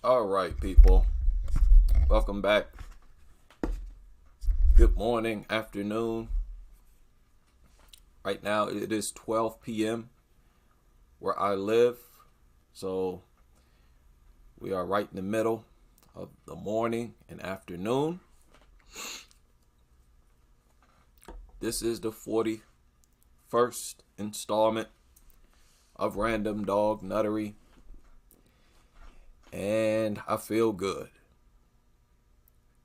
All right, people. Welcome back. Good morning, afternoon. Right now it is 12 p.m. where I live. So we are right in the middle of the morning and afternoon. This is the 41st installment of Random Dog Nuttery. And I feel good.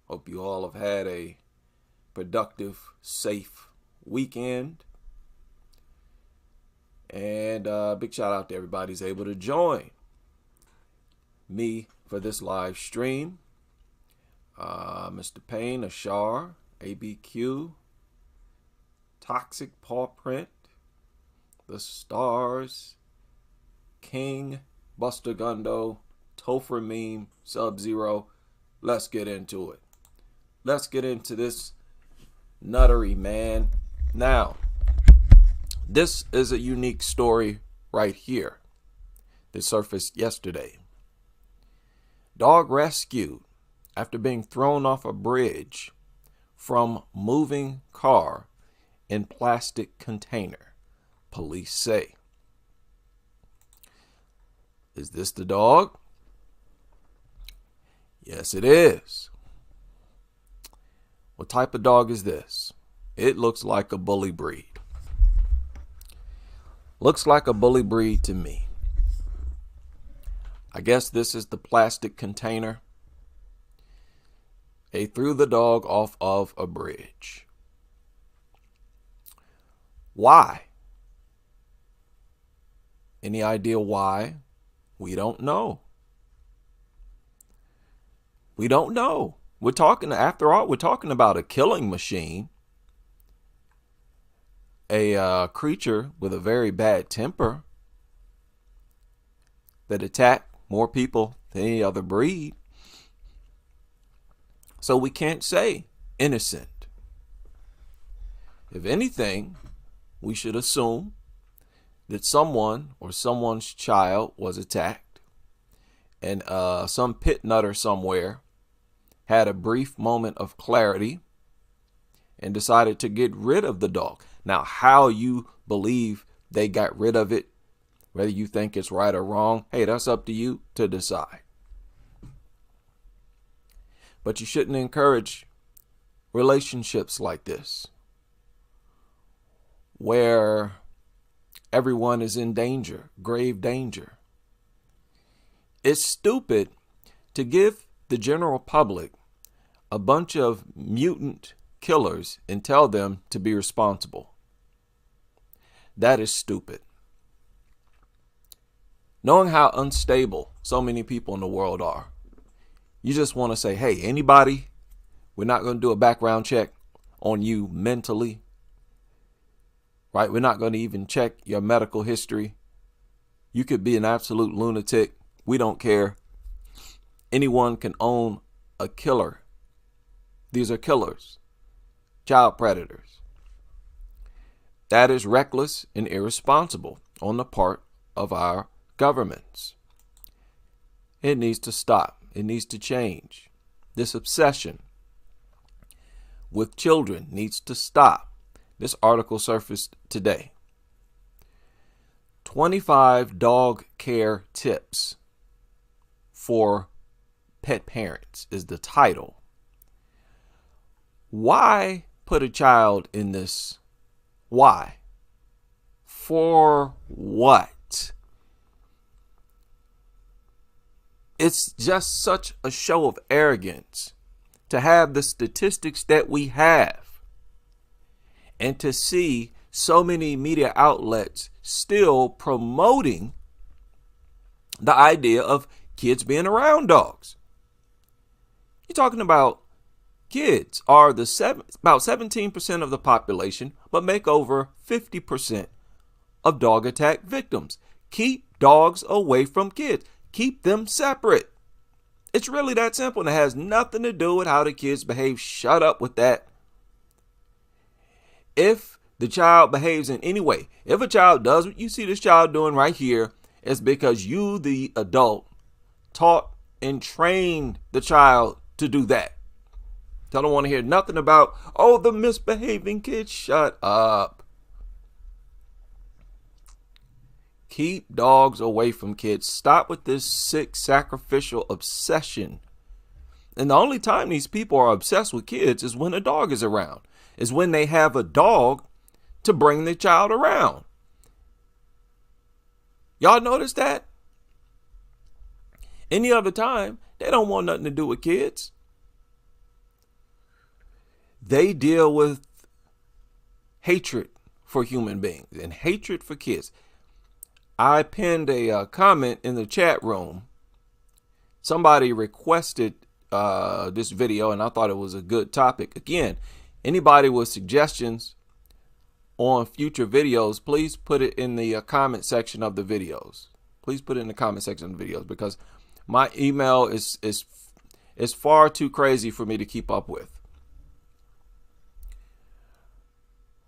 Hope you all have had a productive, safe weekend. And big shout out to everybody who's able to join me for this live stream. Mr. Payne, Ashar, ABQ, Toxic Paw Print, The Stars, King, Buster Gundo, Topher Meme, Sub-Zero. Let's get into it. Let's get into this nuttery, man. Now, this is a unique story right here that surfaced yesterday. Dog rescued after being thrown off a bridge from moving car in plastic container, police say. Is this the dog? Yes, it is. What type of dog is this? It looks like a bully breed. Looks like a bully breed to me. I guess this is the plastic container. They threw the dog off of a bridge. Why? Any idea why? We don't know. We don't know. After all, we're talking about a killing machine. A creature with a very bad temper that attacked more people than any other breed. So we can't say innocent. If anything, we should assume that someone or someone's child was attacked and some pit nutter somewhere had a brief moment of clarity and decided to get rid of the dog. Now, how you believe they got rid of it, whether you think it's right or wrong, hey, that's up to you to decide. But you shouldn't encourage relationships like this, where everyone is in danger, grave danger. It's stupid to give the general public a bunch of mutant killers and tell them to be responsible. That is stupid. Knowing how unstable so many people in the world are, you just want to say, hey, anybody, we're not going to do a background check on you mentally, right? We're not going to even check your medical history. You could be an absolute lunatic. We don't care. Anyone can own a killer. These are killers, child predators. That is reckless and irresponsible on the part of our governments. It needs to stop. It needs to change. This obsession with children needs to stop. This article surfaced today. 25 dog care tips for pet parents is the title. Why put a child in this? Why? For what? It's just such a show of arrogance to have the statistics that we have and to see so many media outlets still promoting the idea of kids being around dogs. You're talking about kids are about 17% of the population, but make over 50% of dog attack victims. Keep dogs away from kids. Keep them separate. It's really that simple, and it has nothing to do with how the kids behave. Shut up with that. If the child behaves in any way, if a child does what you see this child doing right here, it's because you, the adult, taught and train the child to do that. I don't want to hear nothing about, oh, the misbehaving kids. Shut up. Keep dogs away from kids. Stop with this sick sacrificial obsession. And the only time these people are obsessed with kids is when a dog is around. Is when they have a dog to bring the child around. Y'all notice that? Any other time, they don't want nothing to do with kids. They deal with hatred for human beings and hatred for kids. I pinned a comment in the chat room. Somebody requested this video, and I thought it was a good topic. Again, anybody with suggestions on future videos, please put it in the comment section of the videos. Please put it in the comment section of the videos, because my email is far too crazy for me to keep up with.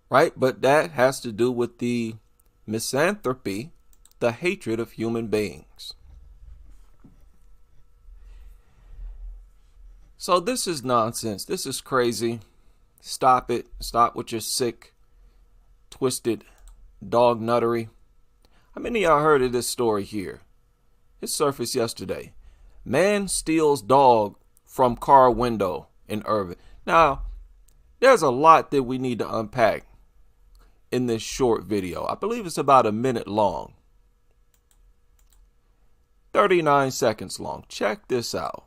Right? But that has to do with the misanthropy, the hatred of human beings. So this is nonsense. This is crazy. Stop it. Stop with your sick, twisted dog nuttery. How many of y'all heard of this story here? It surfaced yesterday. Man steals dog from car window in Irving. Now, there's a lot that we need to unpack in this short video. I believe it's about a minute long. 39 seconds long. Check this out.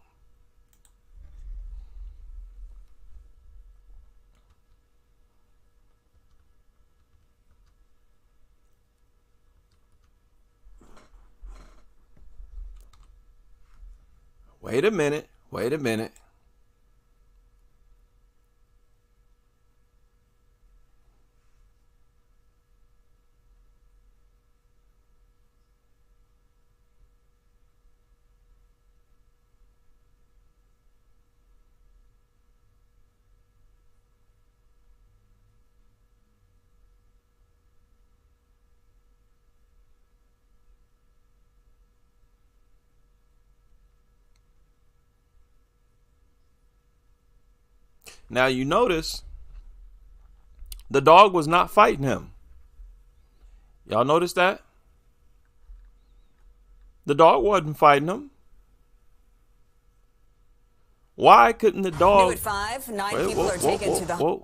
Wait a minute. Wait a minute. Now you notice the dog was not fighting him. Y'all notice that? The dog wasn't fighting him. Why couldn't the dog... New at 5, 9 people are taken to the...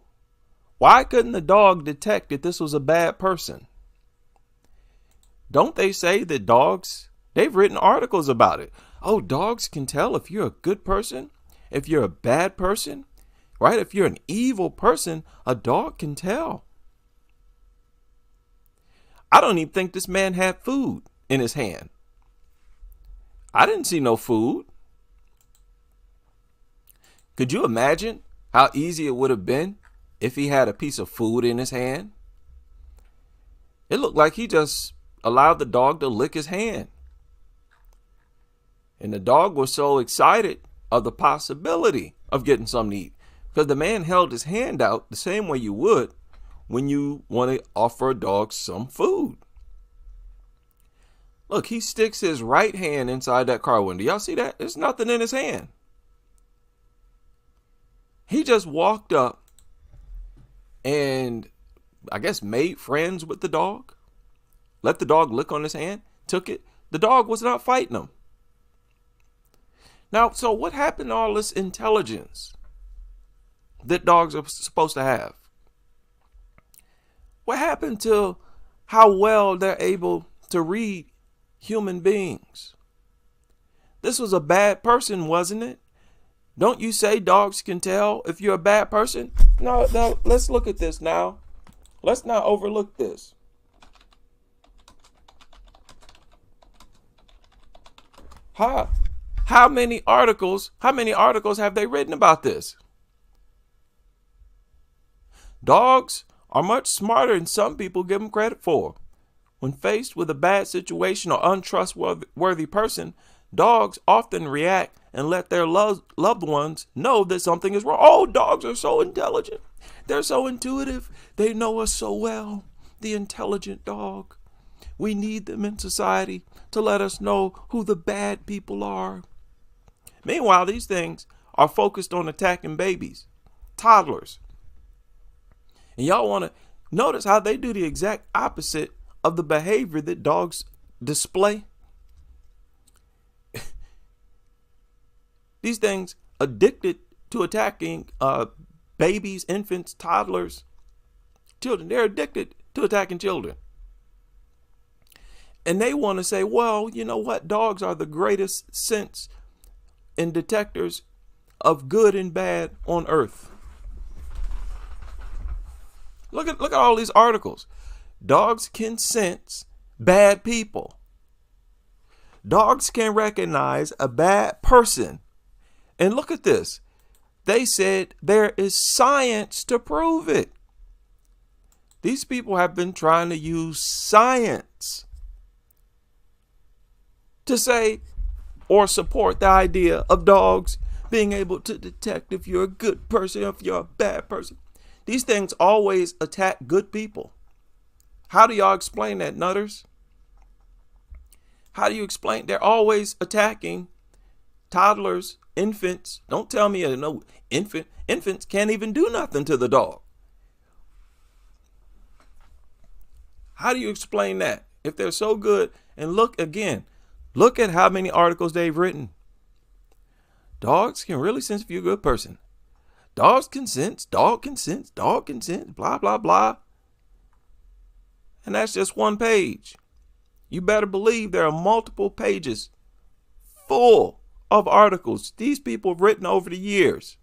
Why couldn't the dog detect that this was a bad person? Don't they say that dogs, they've written articles about it. Oh, dogs can tell if you're a good person, if you're a bad person. Right? If you're an evil person, a dog can tell. I don't even think this man had food in his hand. I didn't see no food. Could you imagine how easy it would have been if he had a piece of food in his hand? It looked like he just allowed the dog to lick his hand. And the dog was so excited of the possibility of getting something to eat. Because the man held his hand out the same way you would when you want to offer a dog some food. Look, he sticks his right hand inside that car window. Y'all see that? There's nothing in his hand. He just walked up and I guess made friends with the dog. Let the dog lick on his hand. Took it. The dog was not fighting him. Now, so what happened to all this intelligence that dogs are supposed to have? What happened to how well they're able to read human beings? This was a bad person, wasn't it? Don't you say dogs can tell if you're a bad person? No, let's look at this now. Let's not overlook this. How many articles have they written about this? Dogs are much smarter than some people give them credit for. When faced with a bad situation or untrustworthy person, dogs often react and let their loved ones know that something is wrong. Oh, dogs are so intelligent. They're so intuitive. They know us so well. The intelligent dog. We need them in society to let us know who the bad people are. Meanwhile, these things are focused on attacking babies, toddlers. And y'all want to notice how they do the exact opposite of the behavior that dogs display. These things addicted to attacking babies, infants, toddlers, children. They're addicted to attacking children. And they want to say, well, you know what? Dogs are the greatest sense and detectors of good and bad on earth. Look at all these articles. Dogs can sense bad people. Dogs can recognize a bad person. And look at this. They said there is science to prove it. These people have been trying to use science to say or support the idea of dogs being able to detect if you're a good person, if you're a bad person. These things always attack good people. How do y'all explain that, nutters? How do you explain? They're always attacking toddlers, infants. Don't tell me no infants can't even do nothing to the dog. How do you explain that if they're so good? And look at how many articles they've written. Dogs can really sense if you're a good person. Dogs can sense, dog can sense, blah, blah, blah. And that's just one page. You better believe there are multiple pages full of articles these people have written over the years,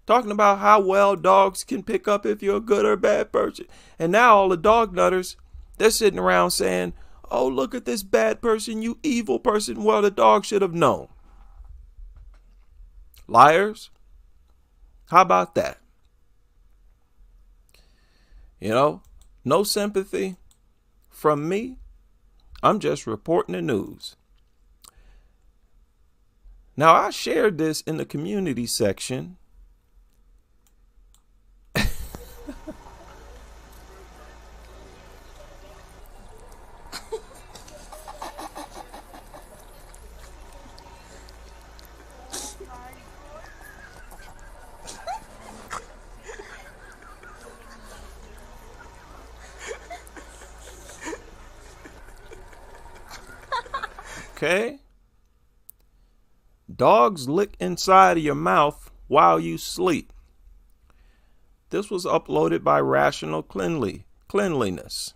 talking about how well dogs can pick up if you're a good or bad person. And now all the dog nutters, they're sitting around saying, oh, look at this bad person, you evil person. Well, the dog should have known. Liars. How about that? You know, no sympathy from me. I'm just reporting the news. Now, I shared this in the community section. Okay. Dogs lick inside of your mouth while you sleep. This was uploaded by Rational Cleanliness.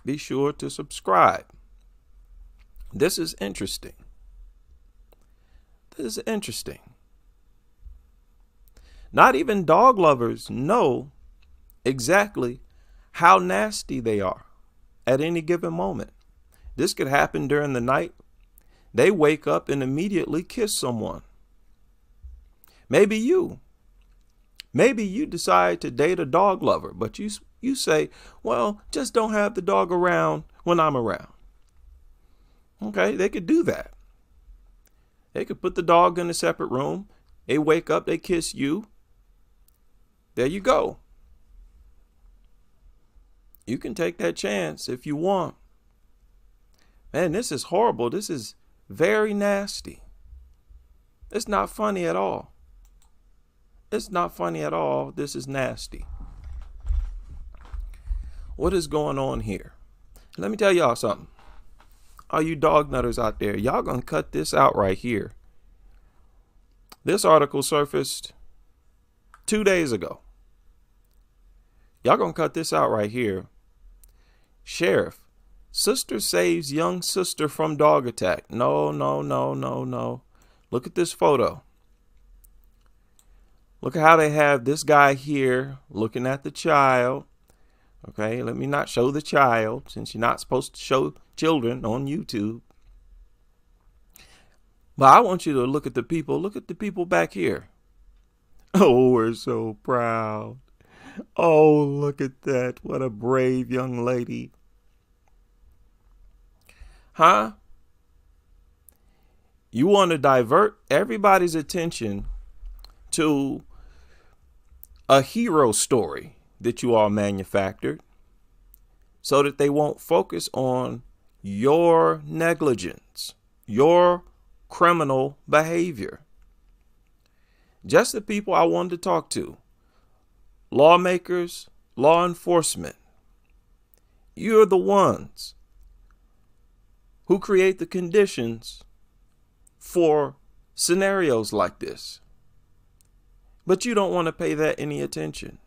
Be sure to subscribe. This is interesting. This is interesting. Not even dog lovers know exactly how nasty they are at any given moment. This could happen during the night. They wake up and immediately kiss someone. Maybe you decide to date a dog lover, but you say, well, just don't have the dog around when I'm around. Okay, they could do that. They could put the dog in a separate room. They wake up, they kiss you. There you go. You can take that chance if you want. Man, this is horrible. This is very nasty. It's not funny at all. It's not funny at all. This is nasty. What is going on here? Let me tell y'all something. All you dog nutters out there, y'all gonna cut this out right here. This article surfaced 2 days ago. Y'all gonna cut this out right here. Sheriff, sister saves young sister from dog attack. No. Look at this photo. Look at how they have this guy here looking at the child. Okay, let me not show the child since you're not supposed to show children on YouTube. But I want you to look at the people. Look at the people back here. Oh, we're so proud. Oh, look at that. What a brave young lady. Huh? You want to divert everybody's attention to a hero story that you all manufactured so that they won't focus on your negligence, your criminal behavior. Just the people I wanted to talk to, lawmakers, law enforcement. You're the ones who create the conditions for scenarios like this. But you don't want to pay that any attention.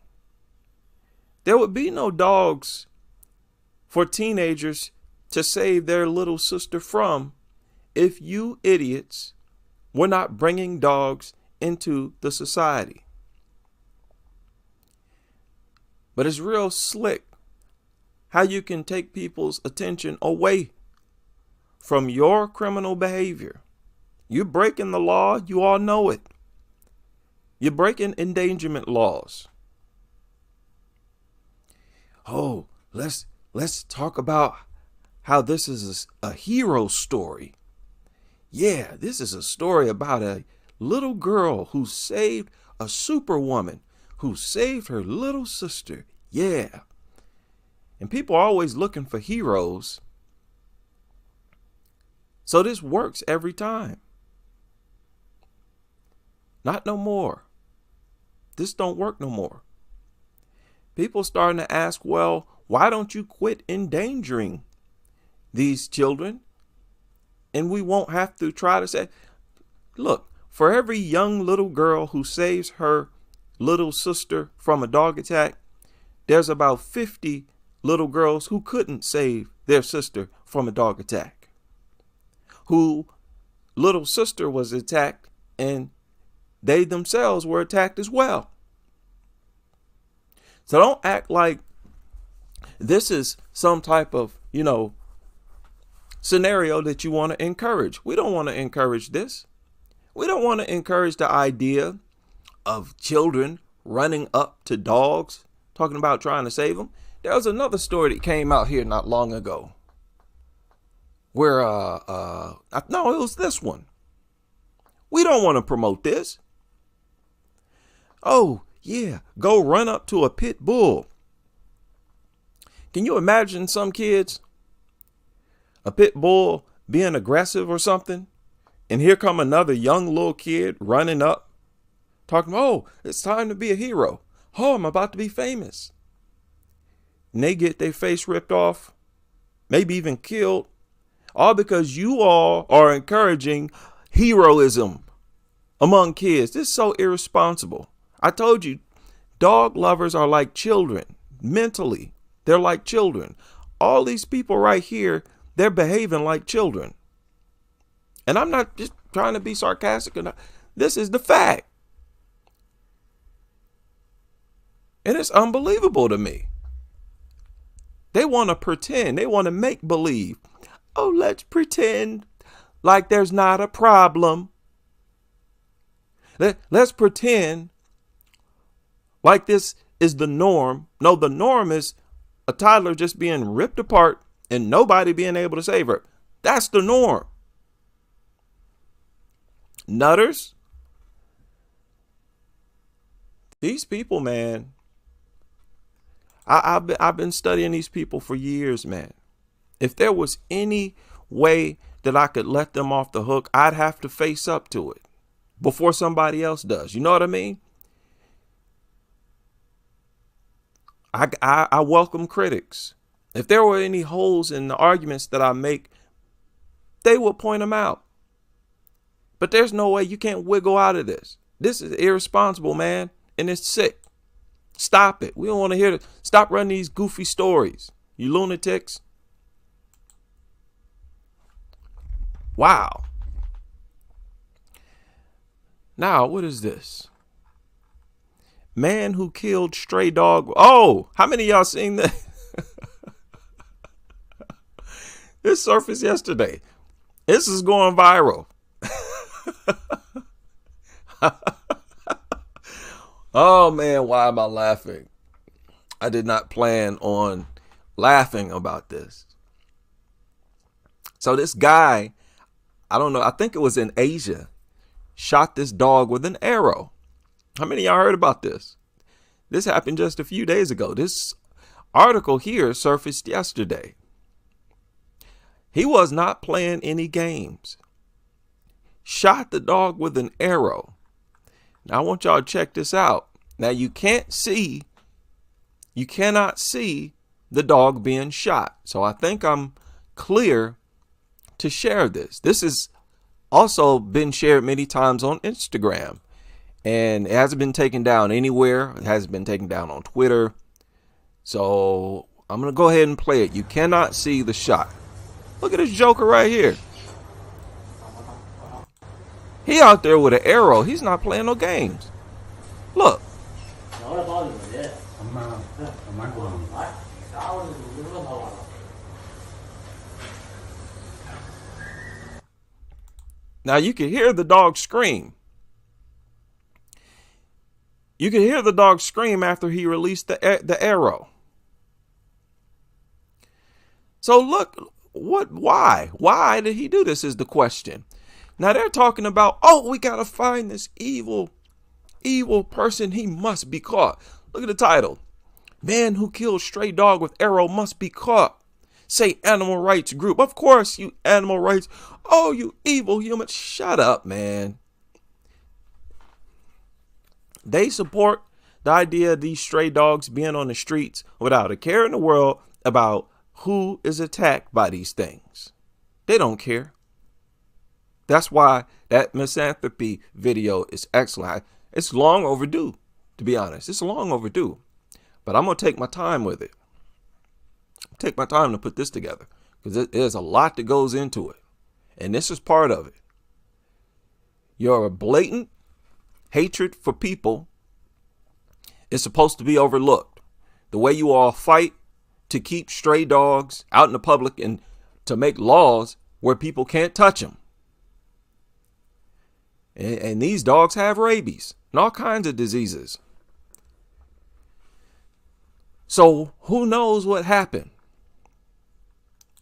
There would be no dogs for teenagers to save their little sister from if you idiots were not bringing dogs into the society. But it's real slick how you can take people's attention away from your criminal behavior. You're breaking the law. You all know it. You're breaking endangerment laws. Oh, let's talk about how this is a hero story. Yeah, this is a story about a little girl who saved a superwoman who saved her little sister. Yeah. And people are always looking for heroes. So this works every time. Not no more. This don't work no more. People starting to ask, well, why don't you quit endangering these children? And we won't have to try to say, look, for every young little girl who saves her little sister from a dog attack, there's about 50 little girls who couldn't save their sister from a dog attack, who little sister was attacked and they themselves were attacked as well. So don't act like this is some type of, scenario that you want to encourage. We don't want to encourage this. We don't want to encourage the idea of children running up to dogs, talking about trying to save them. There was another story that came out here not long ago where, no, it was this one. We don't want to promote this. Oh, yeah, go run up to a pit bull. Can you imagine some kids, a pit bull being aggressive or something? And here come another young little kid running up, talking, oh, it's time to be a hero. Oh, I'm about to be famous. And they get their face ripped off, maybe even killed, all because you all are encouraging heroism among kids. This is so irresponsible. I told you, dog lovers are like children. Mentally, they're like children. All these people right here, they're behaving like children. And I'm not just trying to be sarcastic. This is the fact. And it's unbelievable to me. They want to pretend. They want to make believe. Oh, let's pretend like there's not a problem. Let's pretend like this is the norm. No, the norm is a toddler just being ripped apart and nobody being able to save her. That's the norm. Nutters. These people, man. I've been studying these people for years, man. If there was any way that I could let them off the hook, I'd have to face up to it before somebody else does. You know what I mean? I welcome critics. If there were any holes in the arguments that I make, they will point them out. But there's no way you can't wiggle out of this. This is irresponsible, man, and it's sick. Stop it. We don't want to hear it. Stop running these goofy stories, you lunatics. Wow. Now, what is this? Man who killed stray dog. Oh, how many of y'all seen that? This surfaced yesterday. This is going viral. Oh, man, why am I laughing? I did not plan on laughing about this. So this guy, I don't know, I think it was in Asia, shot this dog with an arrow. How many of y'all heard about this? This happened just a few days ago. This article here surfaced yesterday. He was not playing any games. Shot the dog with an arrow. Now I want y'all to check this out. Now you cannot see the dog being shot. So I think I'm clear to share this. This has also been shared many times on Instagram, and it hasn't been taken down anywhere. It hasn't been taken down on Twitter. So I'm going to go ahead and play it. You cannot see the shot. Look at this joker right here. He out there with an arrow. He's not playing no games. Look. Now you can hear the dog scream. You can hear the dog scream after he released the arrow. So look, why did he do this is the question. Now they're talking about, oh, we got to find this evil person. He must be caught. Look at the title. Man who killed stray dog with arrow must be caught. Say animal rights group. Of course, you animal rights. Oh, you evil human. Shut up, man. They support the idea of these stray dogs being on the streets without a care in the world about who is attacked by these things. They don't care. That's why that misanthropy video is excellent. It's long overdue, to be honest. It's long overdue. But I'm going to take my time with it. Take my time to put this together because there's a lot that goes into it. And this is part of it. Your blatant hatred for people is supposed to be overlooked. The way you all fight to keep stray dogs out in the public and to make laws where people can't touch them. And these dogs have rabies and all kinds of diseases. So who knows what happened?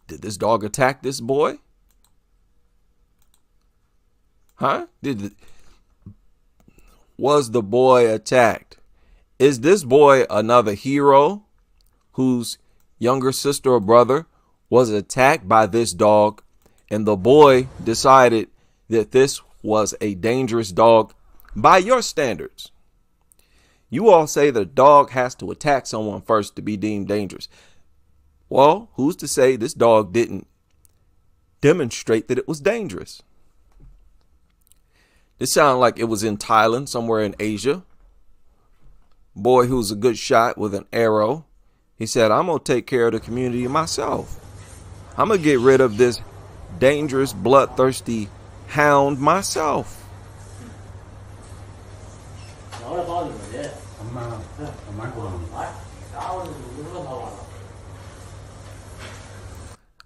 Did this dog attack this boy? Huh? Was the boy attacked? Is this boy another hero whose younger sister or brother was attacked by this dog, and the boy decided that this was a dangerous dog by your standards? You all say the dog has to attack someone first to be deemed dangerous. Well, who's to say this dog didn't demonstrate that it was dangerous? This sounded like it was in Thailand, somewhere in Asia. Boy who's a good shot with an arrow. He said, I'm going to take care of the community myself. I'm going to get rid of this dangerous, bloodthirsty hound myself.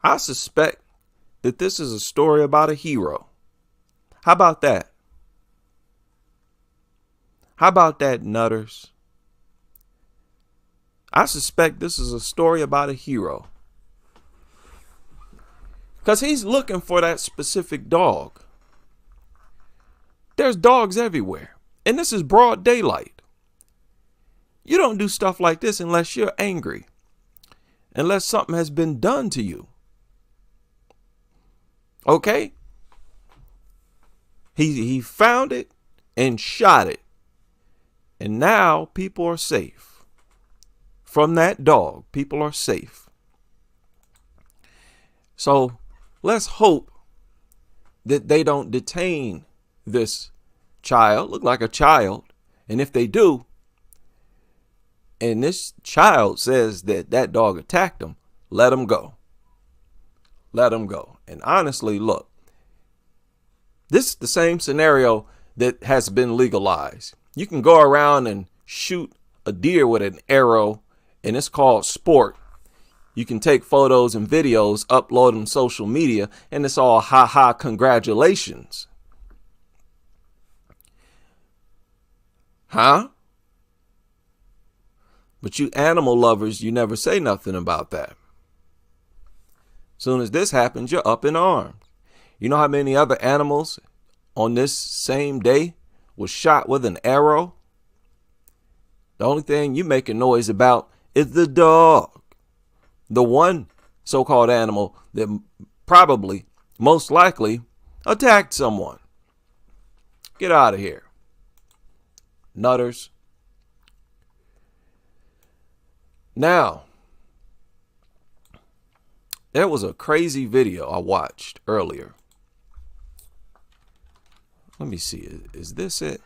I suspect that this is a story about a hero. How about that? How about that, Nutters? I suspect this is a story about a hero. Because he's looking for that specific dog. There's dogs everywhere. And this is broad daylight. You don't do stuff like this unless you're angry. Unless something has been done to you. Okay? He found it and shot it. And now people are safe. From that dog, people are safe. So let's hope that they don't detain this child. Look like a child. And if they do, and this child says that that dog attacked him, let him go. Let him go. And honestly, look, this is the same scenario that has been legalized. You can go around and shoot a deer with an arrow, and it's called sport. You can take photos and videos, upload them to social media, and it's all ha-ha, congratulations. Huh? But you animal lovers, you never say nothing about that. Soon as this happens, you're up in arms. You know how many other animals on this same day was shot with an arrow? The only thing you making noise about is the dog. The one so-called animal that probably, most likely, attacked someone. Get out of here, nutters. Now, there was a crazy video I watched earlier. Let me see. Is this it?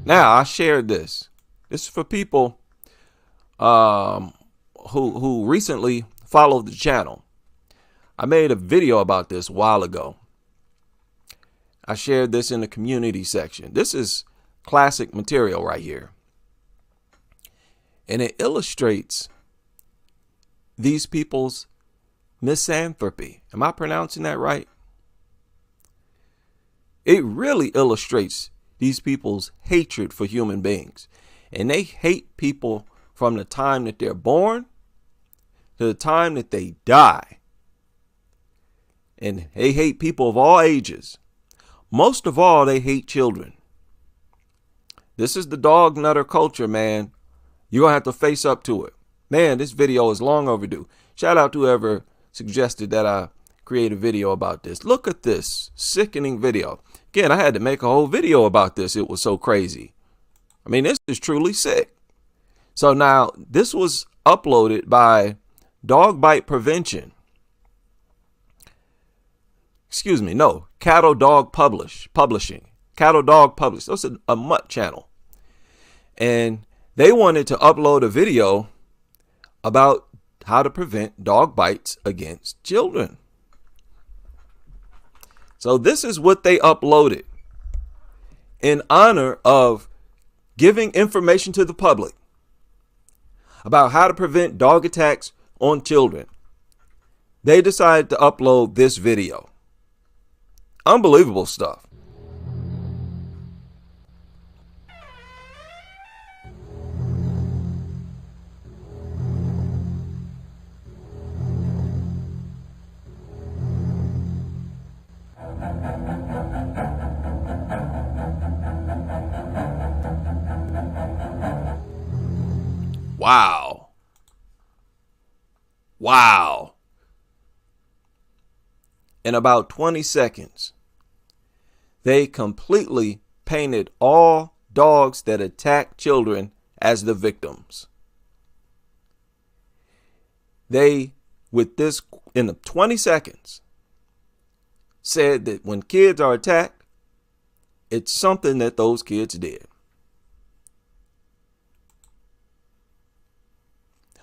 Now, I shared this. This is for people who recently followed the channel. I made a video about this a while ago. I shared this in the community section. This is classic material right here. And it illustrates these people's misanthropy. Am I pronouncing that right? It really illustrates these people's hatred for human beings. And they hate people from the time that they're born to the time that they die. And they hate people of all ages. Most of all, they hate children. This is the dog nutter culture, man. You're going to have to face up to it. Man, this video is long overdue. Shout out to whoever suggested that I create a video about this. Look at this sickening video. Again, I had to make a whole video about this. It was so crazy. I mean, this is truly sick. So now, this was uploaded by Dog Bite Prevention. Excuse me, no, Cattle Dog Publishing. Cattle Dog Publish. That's a mutt channel. And they wanted to upload a video about how to prevent dog bites against children. So this is what they uploaded in honor of giving information to the public about how to prevent dog attacks on children. They decided to upload this video. Unbelievable stuff. Wow. Wow. In about 20 seconds, they completely painted all dogs that attack children as the victims. They, with this, in the 20 seconds, said that when kids are attacked, it's something that those kids did.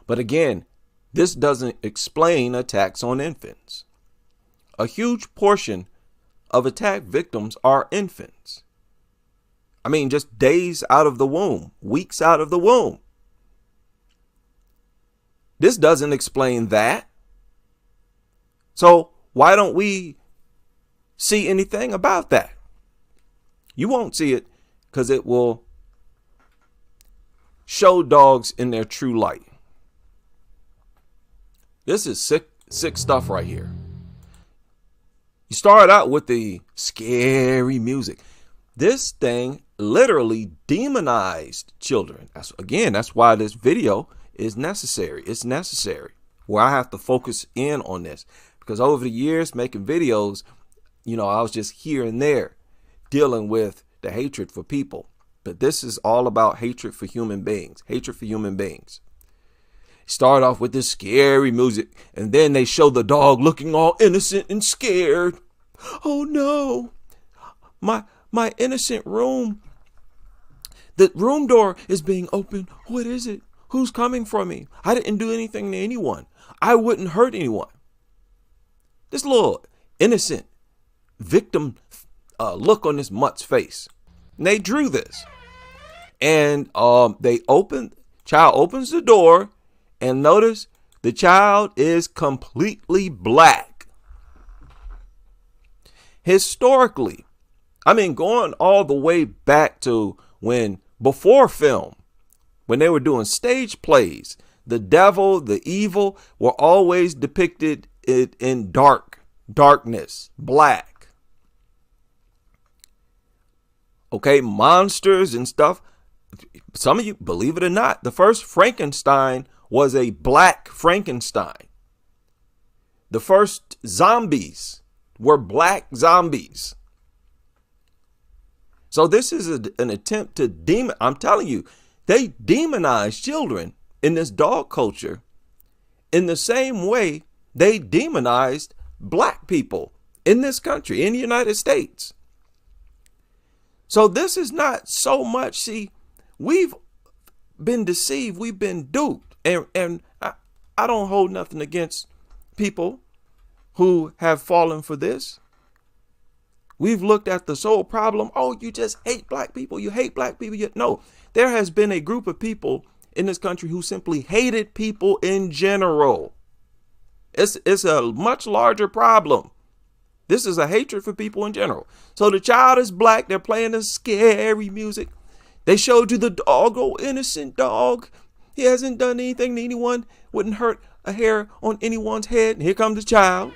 But again, this doesn't explain attacks on infants. A huge portion of attack victims are infants. I mean, just days out of the womb, weeks out of the womb. This doesn't explain that. So why don't we see anything about that? You won't see it because it will show dogs in their true light. This is sick stuff right here. You start out with the scary music. This thing literally demonized children. That's why this video is necessary. It's necessary where I have to focus in on this, because over the years making videos, I was just here and there dealing with the hatred for people. But this is all about hatred for human beings. Hatred for human beings. Start off with this scary music, and then they show the dog looking all innocent and scared. Oh no, my innocent room. The room door is being opened. What is it? Who's coming for me? I didn't do anything to anyone. I wouldn't hurt anyone. This little innocent victim look on this mutt's face. And they drew this. And child opens the door. And notice the child is completely black. Historically, going all the way back to before film, when they were doing stage plays, the devil, the evil were always depicted in darkness, black. Okay, monsters and stuff. Some of you, believe it or not, the first Frankenstein was a black Frankenstein. The first zombies were black zombies. So this is an attempt to I'm telling you, they demonize children in this dog culture in the same way they demonized black people in this country, in the United States. So this is not so much, see, we've been deceived, we've been duped, and I don't hold nothing against people who have fallen for this. We've looked at the sole problem. Oh, you just hate black people. You hate black people. No, there has been a group of people in this country who simply hated people in general. It's a much larger problem. This is a hatred for people in general. So the child is black. They're playing this scary music. They showed you the dog, oh, innocent dog. He hasn't done anything to anyone. Wouldn't hurt a hair on anyone's head. And here comes the child.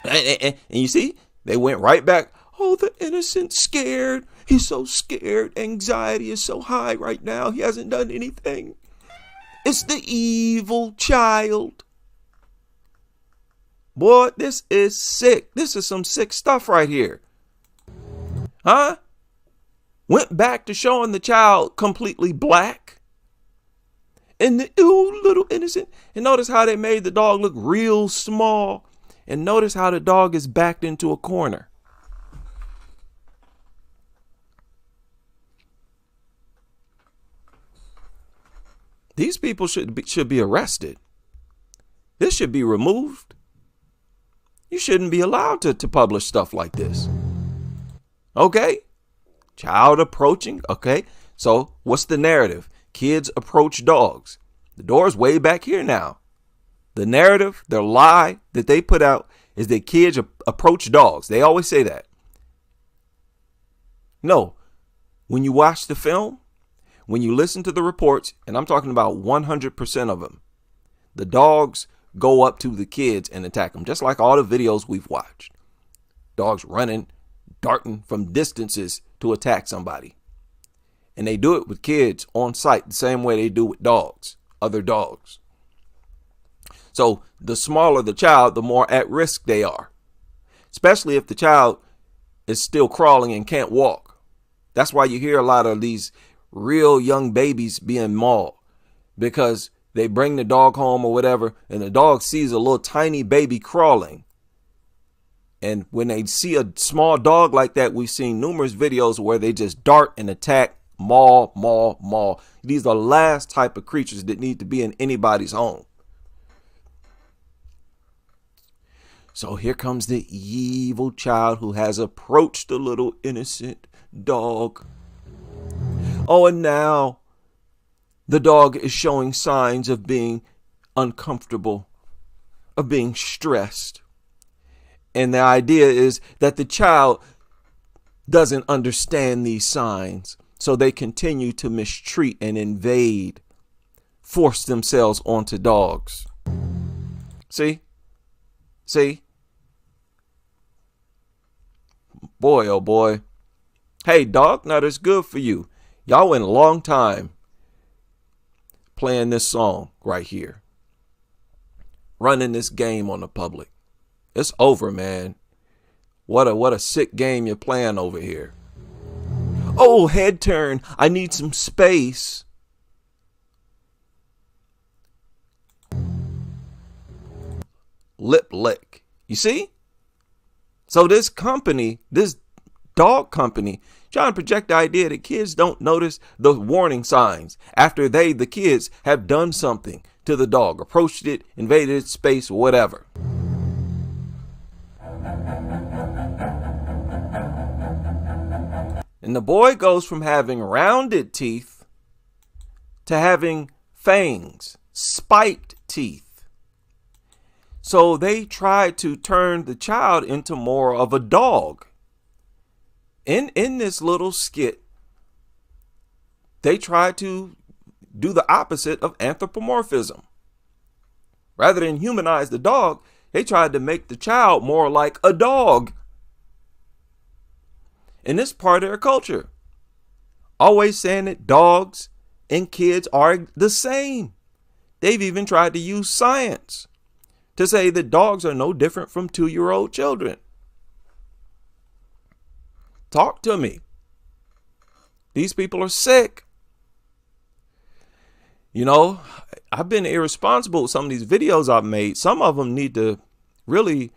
And you see, they went right back. Oh, the innocent, scared. He's so scared. Anxiety is so high right now. He hasn't done anything. It's the evil child. Boy, this is sick. This is some sick stuff right here. Huh? Went back to showing the child completely black. And the little innocent. And notice how they made the dog look real small. And notice how the dog is backed into a corner. These people should be arrested. This should be removed. You shouldn't be allowed to publish stuff like this. Okay? Child approaching. Okay. So what's the narrative? Kids approach dogs. The door's way back here now. The narrative, the lie that they put out is that kids approach dogs. They always say that. No. When you watch the film, when you listen to the reports, and I'm talking about 100% of them, the dogs go up to the kids and attack them, just like all the videos we've watched. Dogs running, darting from distances to attack somebody. And they do it with kids on sight the same way they do with dogs, other dogs. So the smaller the child, the more at risk they are, especially if the child is still crawling and can't walk. That's why you hear a lot of these real young babies being mauled, because they bring the dog home or whatever, and the dog sees a little tiny baby crawling. And when they see a small dog like that, we've seen numerous videos where they just dart and attack, maul. These are the last type of creatures that need to be in anybody's home. So here comes the evil child who has approached the little innocent dog. Oh, and now the dog is showing signs of being uncomfortable, of being stressed. And the idea is that the child doesn't understand these signs, so they continue to mistreat and invade, force themselves onto dogs. See? Boy, oh boy. Hey, Dog Nuttery's good for you. Y'all went a long time playing this song right here, running this game on the public. It's over, man. What a sick game you're playing over here. Oh, head turn. I need some space. Lip lick. You see? So this company, this dog company, trying to project the idea that kids don't notice the warning signs after the kids, have done something to the dog, approached it, invaded its space, or whatever. And the boy goes from having rounded teeth to having fangs, spiked teeth. So they tried to turn the child into more of a dog. In this little skit, they tried to do the opposite of anthropomorphism. Rather than humanize the dog, they tried to make the child more like a dog. And this part of their culture, always saying that dogs and kids are the same. They've even tried to use science to say that dogs are no different from 2-year-old children? Talk to me. These people are sick. You know, I've been irresponsible with some of these videos I've made. Some of them need to really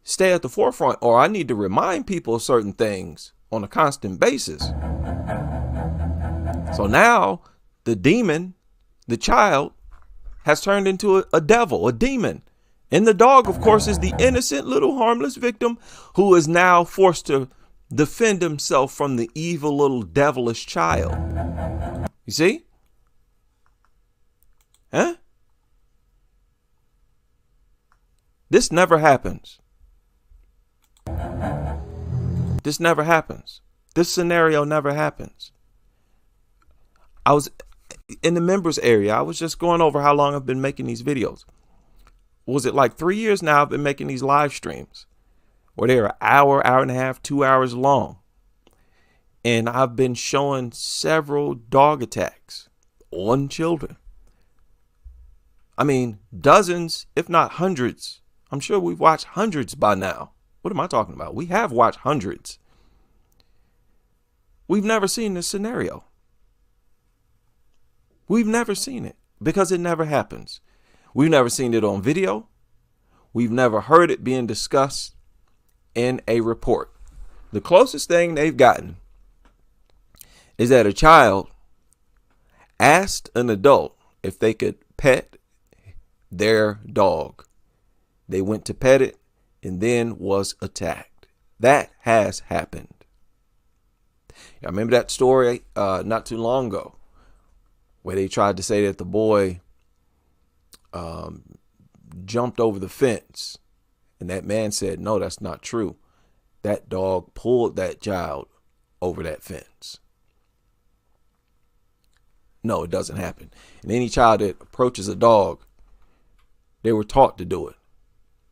stay at the forefront, or I need to remind people of certain things on a constant basis. So now the demon, the child, has turned into a devil, a demon. And the dog, of course, is the innocent little harmless victim who is now forced to defend himself from the evil little devilish child. You see? Huh? This never happens. This never happens. This scenario never happens. I was in the members area. I was just going over how long I've been making these videos. Was it like 3 years now I've been making these live streams where they're an hour, hour and a half, 2 hours long. And I've been showing several dog attacks on children. I mean, dozens, if not hundreds. I'm sure we've watched hundreds by now. What am I talking about? We have watched hundreds. We've never seen this scenario. We've never seen it because it never happens. We've never seen it on video. We've never heard it being discussed in a report. The closest thing they've gotten is that a child asked an adult if they could pet their dog. They went to pet it and then was attacked. That has happened. I remember that story not too long ago where they tried to say that the boy jumped over the fence, and that man said, no, that's not true. That dog pulled that child over that fence. No, it doesn't happen. And any child that approaches a dog, they were taught to do it.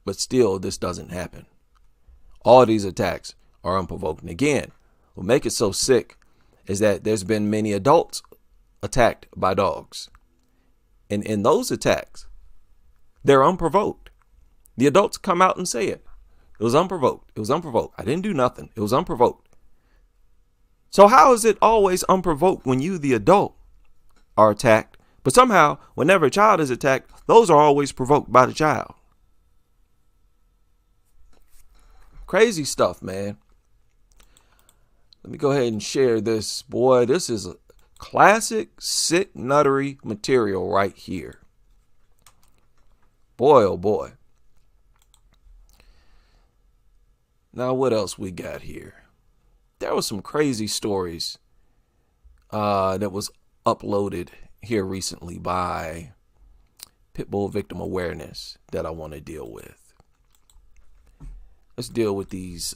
But still, this doesn't happen. All these attacks are unprovoked. And again, what makes it so sick is that there's been many adults attacked by dogs. And in those attacks, they're unprovoked. The adults come out and say it. It was unprovoked. It was unprovoked. I didn't do nothing. It was unprovoked. So how is it always unprovoked when you, the adult, are attacked? But somehow, whenever a child is attacked, those are always provoked by the child. Crazy stuff, man. Let me go ahead and share this. Boy, this is a classic sick nuttery material right here. Boy, oh boy. Now, what else we got here? There was some crazy stories that was uploaded here recently by Pitbull Victim Awareness that I want to deal with. Let's deal with these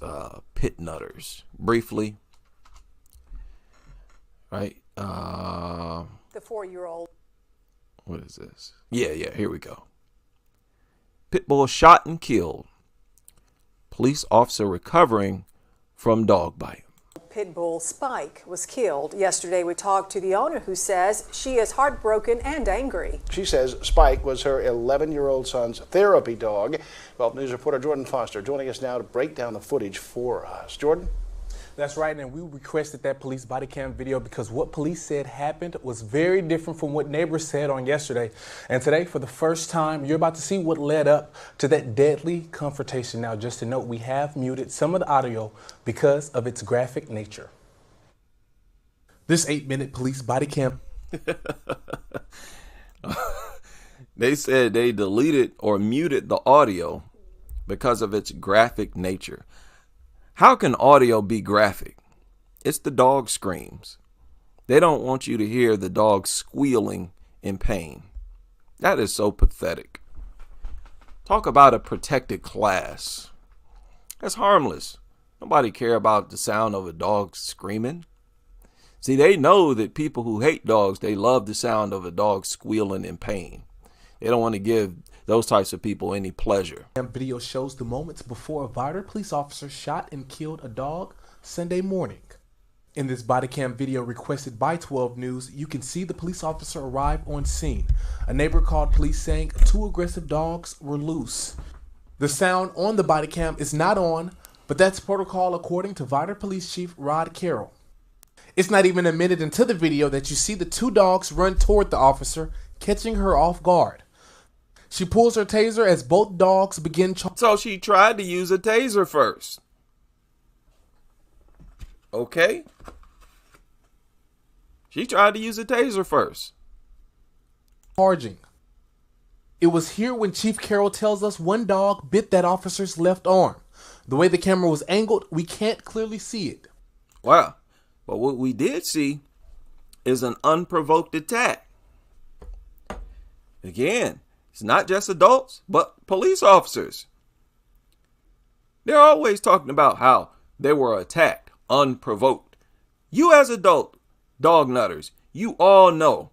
pit nutters briefly. Right. The 4-year-old. What is this? Yeah, here we go. Pitbull shot and killed. Police officer recovering from dog bite. Pitbull Spike was killed. Yesterday we talked to the owner who says she is heartbroken and angry. She says Spike was her 11-year-old son's therapy dog. Well, news reporter Jordan Foster joining us now to break down the footage for us. Jordan? That's right, and we requested that police body cam video because what police said happened was very different from what neighbors said on yesterday. And today, for the first time, you're about to see what led up to that deadly confrontation. Now, just to note, we have muted some of the audio because of its graphic nature. This 8-minute police body cam. They said they deleted or muted the audio because of its graphic nature. How can audio be graphic? It's the dog screams. They don't want you to hear the dog squealing in pain. That is so pathetic. Talk about a protected class. That's harmless. Nobody care about the sound of a dog screaming. See, they know that people who hate dogs, they love the sound of a dog squealing in pain. They don't want to give those types of people any pleasure. Video shows the moments before a Varder police officer shot and killed a dog Sunday morning. In this body cam video requested by 12 News, you can see the police officer arrive on scene. A neighbor called police saying 2 aggressive dogs were loose. The sound on the body cam is not on, but that's protocol according to Vider Police Chief Rod Carroll. It's not even a minute into the video that you see the 2 dogs run toward the officer, catching her off guard. She pulls her taser as both dogs begin So she tried to use a taser first. Okay. She tried to use a taser first. charging. It was here when Chief Carroll tells us one dog bit that officer's left arm. The way the camera was angled, we can't clearly see it. Wow. But what we did see is an unprovoked attack. Again, it's not just adults, but police officers. They're always talking about how they were attacked, unprovoked. You as adult dog nutters, you all know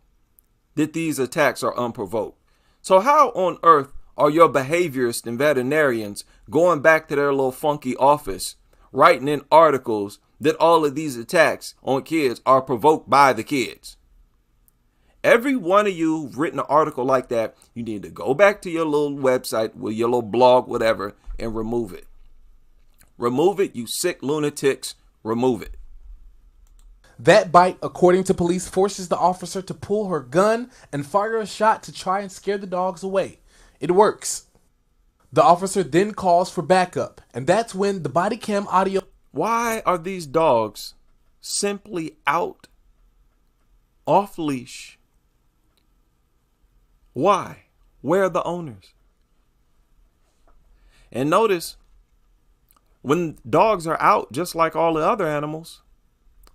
that these attacks are unprovoked. So how on earth are your behaviorists and veterinarians going back to their little funky office, writing in articles that all of these attacks on kids are provoked by the kids? Every one of you who've written an article like that, you need to go back to your little website, with your little blog, whatever, and remove it. Remove it, you sick lunatics. Remove it. That bite, according to police, forces the officer to pull her gun and fire a shot to try and scare the dogs away. It works. The officer then calls for backup, and that's when the body cam audio... Why are these dogs simply out off leash? Why? Where are the owners? And notice, when dogs are out, just like all the other animals,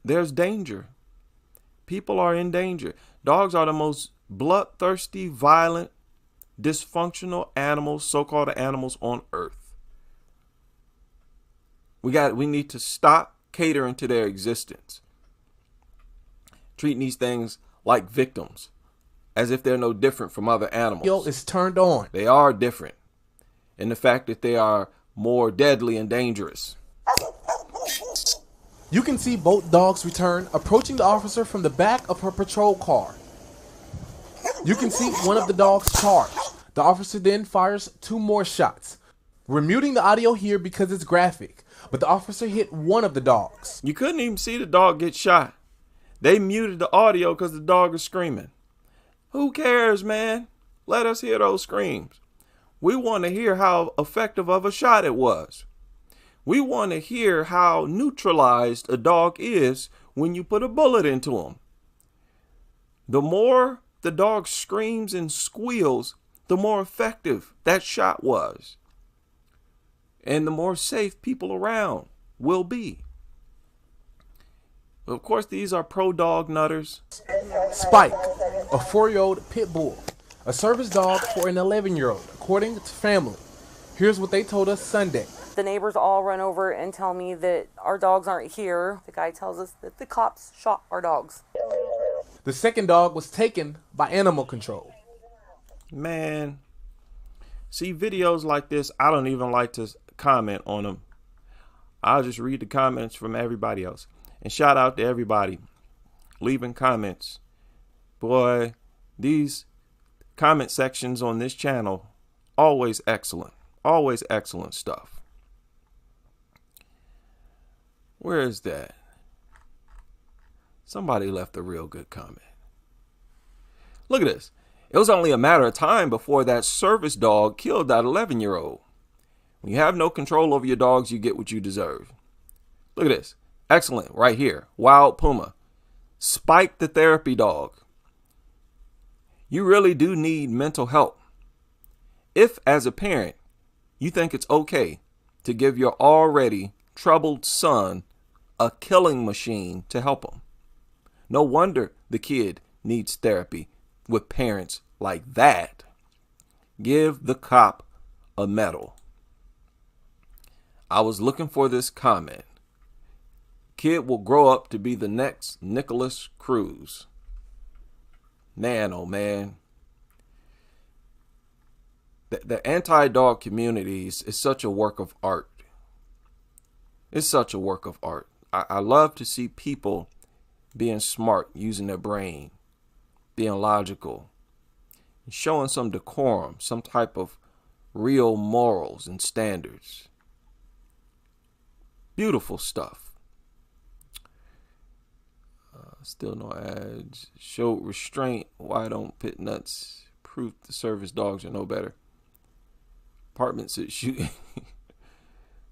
there's danger. People are in danger. Dogs are the most bloodthirsty, violent, dysfunctional animals, so-called animals on earth. We need to stop catering to their existence. Treating these things like victims, as if they're no different from other animals. is turned on. They are different in the fact that they are more deadly and dangerous. You can see both dogs return, approaching the officer from the back of her patrol car. You can see one of the dogs charge. The officer then fires 2 more shots. We're muting the audio here because it's graphic, but the officer hit one of the dogs. You couldn't even see the dog get shot. They muted the audio because the dog is screaming. Who cares, man? Let us hear those screams. We want to hear how effective of a shot it was. We want to hear how neutralized a dog is when you put a bullet into him. The more the dog screams and squeals, the more effective that shot was. And the more safe people around will be. Of course, these are pro-dog nutters. Spike, a 4-year-old pit bull, a service dog for an 11-year-old, according to family. Here's what they told us Sunday. The neighbors all run over and tell me that our dogs aren't here. The guy tells us that the cops shot our dogs. The second dog was taken by animal control. Man, see, videos like this, I don't even like to comment on them. I'll just read the comments from everybody else. And shout out to everybody leaving comments. Boy, these comment sections on this channel, always excellent. Always excellent stuff. Where is that? Somebody left a real good comment. Look at this. It was only a matter of time before that service dog killed that 11-year-old. When you have no control over your dogs, you get what you deserve. Look at this. Excellent. Right here. Wild Puma. Spike the therapy dog. You really do need mental help. If, as a parent, you think it's okay to give your already troubled son a killing machine to help him, no wonder the kid needs therapy with parents like that. Give the cop a medal. I was looking for this comment. Kid will grow up to be the next Nicholas Cruz. Man, oh man. The anti-dog community is such a work of art. It's such a work of art. I love to see people being smart, using their brain, being logical, showing some decorum, some type of real morals and standards. Beautiful stuff. Still no ads. Showed restraint. Why don't pit nuts? Proof the service dogs are no better. Apartments at shooting.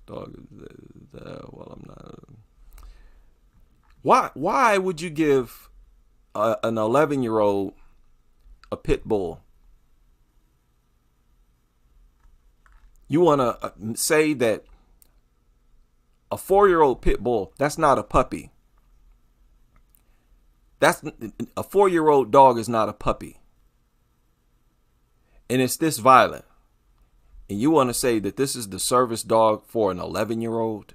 Dog. Well, I'm not. Why would you give an 11-year-old a pit bull? You want to say that a 4-year-old pit bull, that's not a puppy. That's a 4-year-old dog is not a puppy. And it's this violent. And you want to say that this is the service dog for an 11-year-old?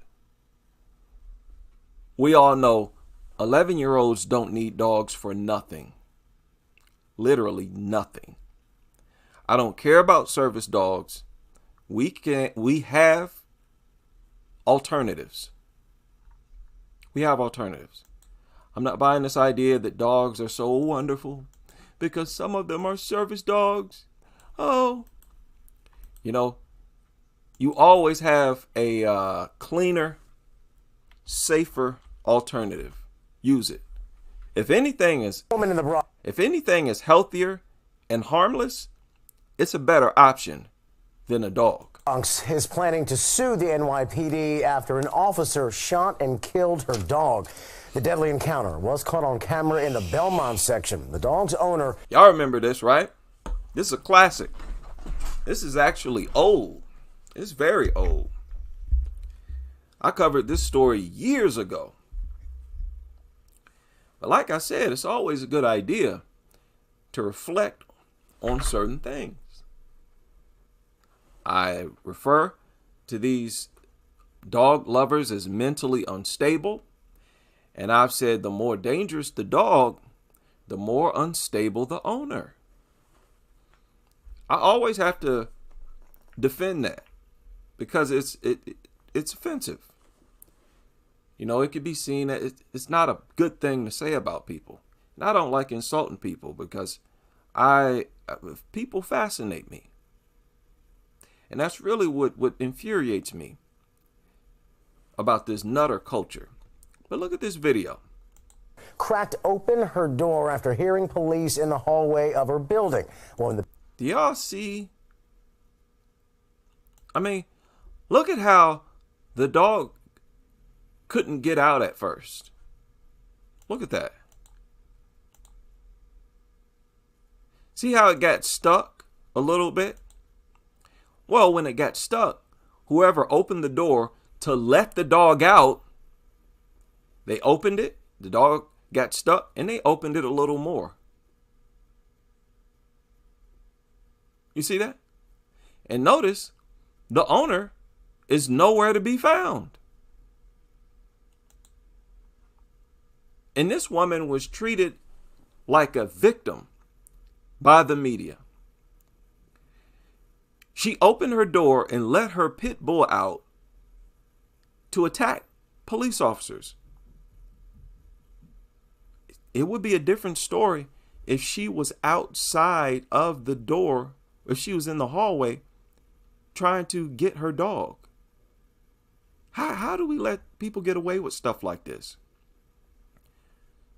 We all know 11-year-olds don't need dogs for nothing. Literally nothing. I don't care about service dogs. We have alternatives. We have alternatives. I'm not buying this idea that dogs are so wonderful because some of them are service dogs. Oh, you always have a cleaner, safer alternative. Use it. If anything is healthier and harmless, it's a better option than a dog. Is planning to sue the NYPD after an officer shot and killed her dog. The deadly encounter was caught on camera in the Belmont section. The dog's owner... Y'all remember this, right? This is a classic. This is actually old. It's very old. I covered this story years ago. But like I said, it's always a good idea to reflect on certain things. I refer to these dog lovers as mentally unstable. And I've said the more dangerous the dog, the more unstable the owner. I always have to defend that because it's offensive. It could be seen that it's not a good thing to say about people. And I don't like insulting people because people fascinate me. And that's really what infuriates me about this nutter culture. But look at this video. Cracked open her door after hearing police in the hallway of her building. Do y'all see? I mean, look at how the dog couldn't get out at first. Look at that. See how it got stuck a little bit? Well, when it got stuck, whoever opened the door to let the dog out, they opened it, the dog got stuck, and they opened it a little more. You see that? And notice, the owner is nowhere to be found. And this woman was treated like a victim by the media. She opened her door and let her pit bull out to attack police officers. It would be a different story if she was outside of the door, if she was in the hallway trying to get her dog. How do we let people get away with stuff like this?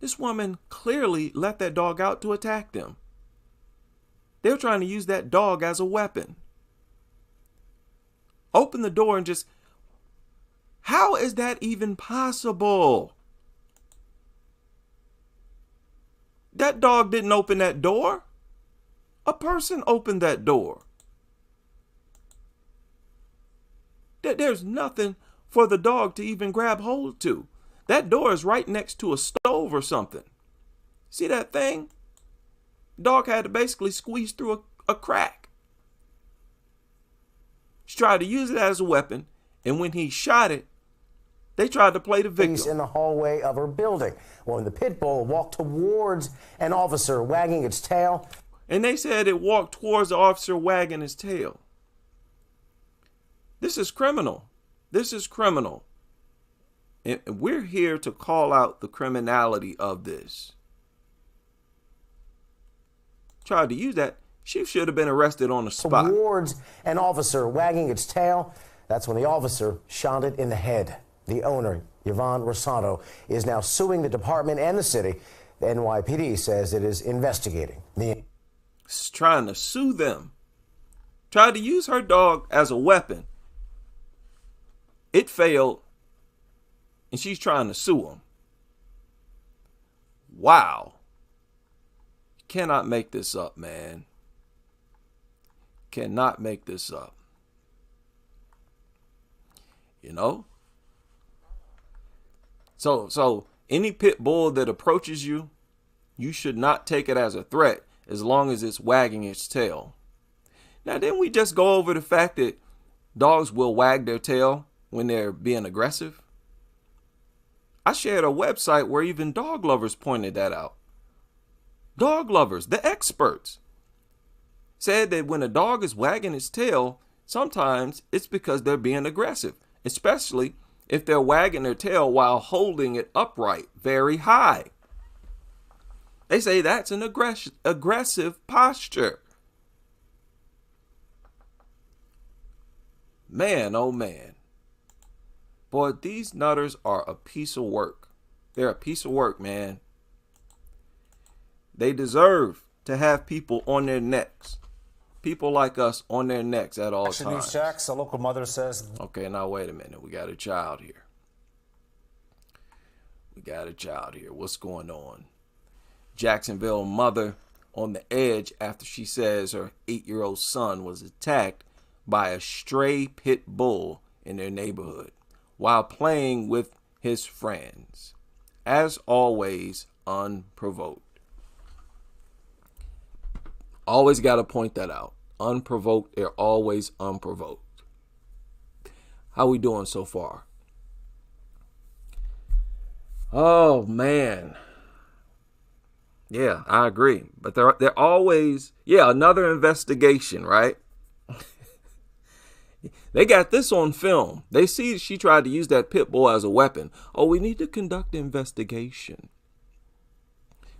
This woman clearly let that dog out to attack them. They were trying to use that dog as a weapon. Open the door and just... How is that even possible? That dog didn't open that door. A person opened that door. There's nothing for the dog to even grab hold to. That door is right next to a stove or something. See that thing? Dog had to basically squeeze through a crack. She tried to use it as a weapon, and when he shot it, they tried to play the victim. In the hallway of her building, when the pit bull walked towards an officer wagging its tail. And they said it walked towards the officer wagging his tail. This is criminal. This is criminal. And we're here to call out the criminality of this. Tried to use that. She should have been arrested on the spot. Towards an officer wagging its tail. That's when the officer shot it in the head. The owner, Yvonne Rosato, is now suing the department and the city. The NYPD says it is investigating. It's trying to sue them. Tried to use her dog as a weapon. It failed. And she's trying to sue him. Wow. You cannot make this up, man. Cannot make this up. You know? So any pit bull that approaches you, you should not take it as a threat as long as it's wagging its tail. Now, didn't we just go over the fact that dogs will wag their tail when they're being aggressive? I shared a website where even dog lovers pointed that out. Dog lovers, the experts, said that when a dog is wagging its tail, sometimes it's because they're being aggressive, especially if they're wagging their tail while holding it upright very high. They say that's an aggressive posture. Man, oh man. Boy, these nutters are a piece of work. They're a piece of work, man. They deserve to have people on their necks. People like us on their necks at all Action News times. checks. A local mother says. Okay, now wait a minute. We got a child here. What's going on? Jacksonville mother on the edge after she says her 8-year-old son was attacked by a stray pit bull in their neighborhood while playing with his friends. As always, unprovoked. Always got to point that out. Unprovoked, they're always unprovoked. How we doing so far? Oh, man. Yeah, I agree. But they're always, another investigation, right? They got this on film. They see she tried to use that pit bull as a weapon. Oh, we need to conduct an investigation.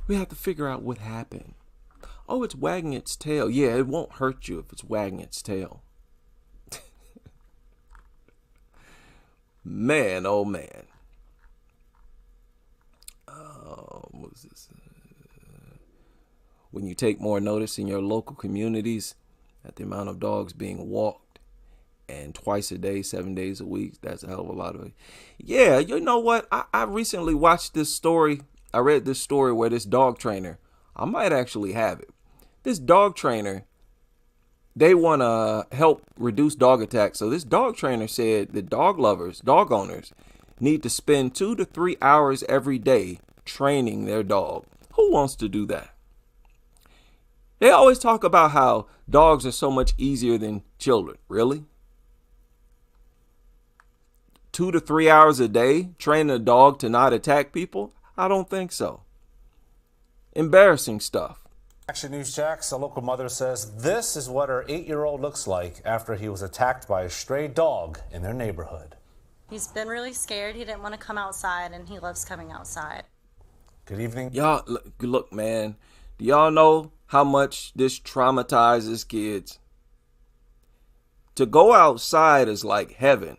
We have to figure out what happened. Oh, it's wagging its tail. Yeah, it won't hurt you if it's wagging its tail. Man, oh man. What was this? When you take more notice in your local communities at the amount of dogs being walked, and twice a day, 7 days a week, that's a hell of a lot of it. Yeah, you know what? I recently watched this story. I read this story where this dog trainer, I might actually have it. This dog trainer, they want to help reduce dog attacks. So this dog trainer said that dog lovers, dog owners, need to spend 2 to 3 hours every day training their dog. Who wants to do that? They always talk about how dogs are so much easier than children. Really? 2 to 3 hours a day training a dog to not attack people? I don't think so. Embarrassing stuff. Action News checks. A local mother says this is what her 8-year-old looks like after he was attacked by a stray dog in their neighborhood. He's been really scared. He didn't want to come outside, and he loves coming outside. Good evening. Y'all, look, man. Do y'all know how much this traumatizes kids? To go outside is like heaven.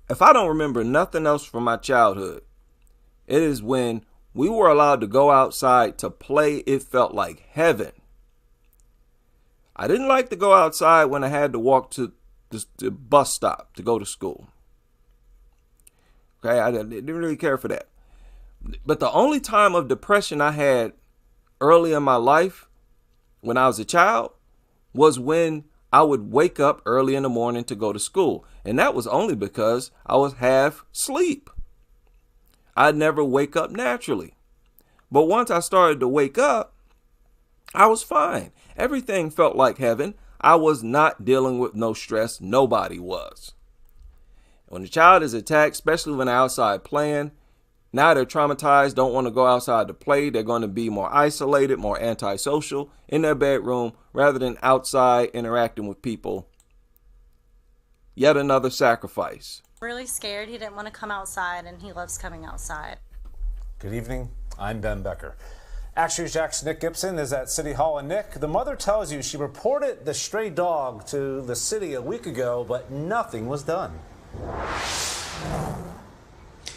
If I don't remember nothing else from my childhood, it is when we were allowed to go outside to play. It felt like heaven. I didn't like to go outside when I had to walk to the bus stop to go to school. Okay, I didn't really care for that. But the only time of depression I had early in my life when I was a child was when I would wake up early in the morning to go to school. And that was only because I was half asleep. I'd never wake up naturally. But once I started to wake up, I was fine. Everything felt like heaven. I was not dealing with no stress. Nobody was. When a child is attacked, especially when they're outside playing, now they're traumatized, don't want to go outside to play. They're going to be more isolated, more antisocial in their bedroom rather than outside interacting with people. Yet another sacrifice. Really scared. He didn't want to come outside, and he loves coming outside. Good evening. I'm Ben Becker. Action Jack's Nick Gibson is at City Hall. And Nick, the mother tells you she reported the stray dog to the city a week ago, but nothing was done.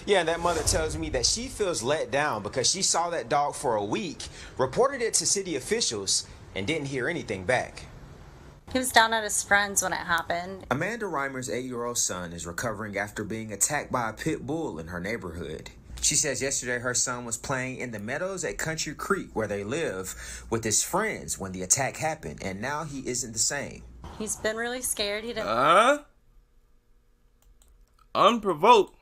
Yeah, and that mother tells me that she feels let down because she saw that dog for a week, reported it to city officials, and didn't hear anything back. He was down at his friend's when it happened. Amanda Reimer's 8-year-old son is recovering after being attacked by a pit bull in her neighborhood. She says yesterday her son was playing in the meadows at Country Creek, where they live, with his friends when the attack happened, and now he isn't the same. He's been really scared. He didn't. Unprovoked.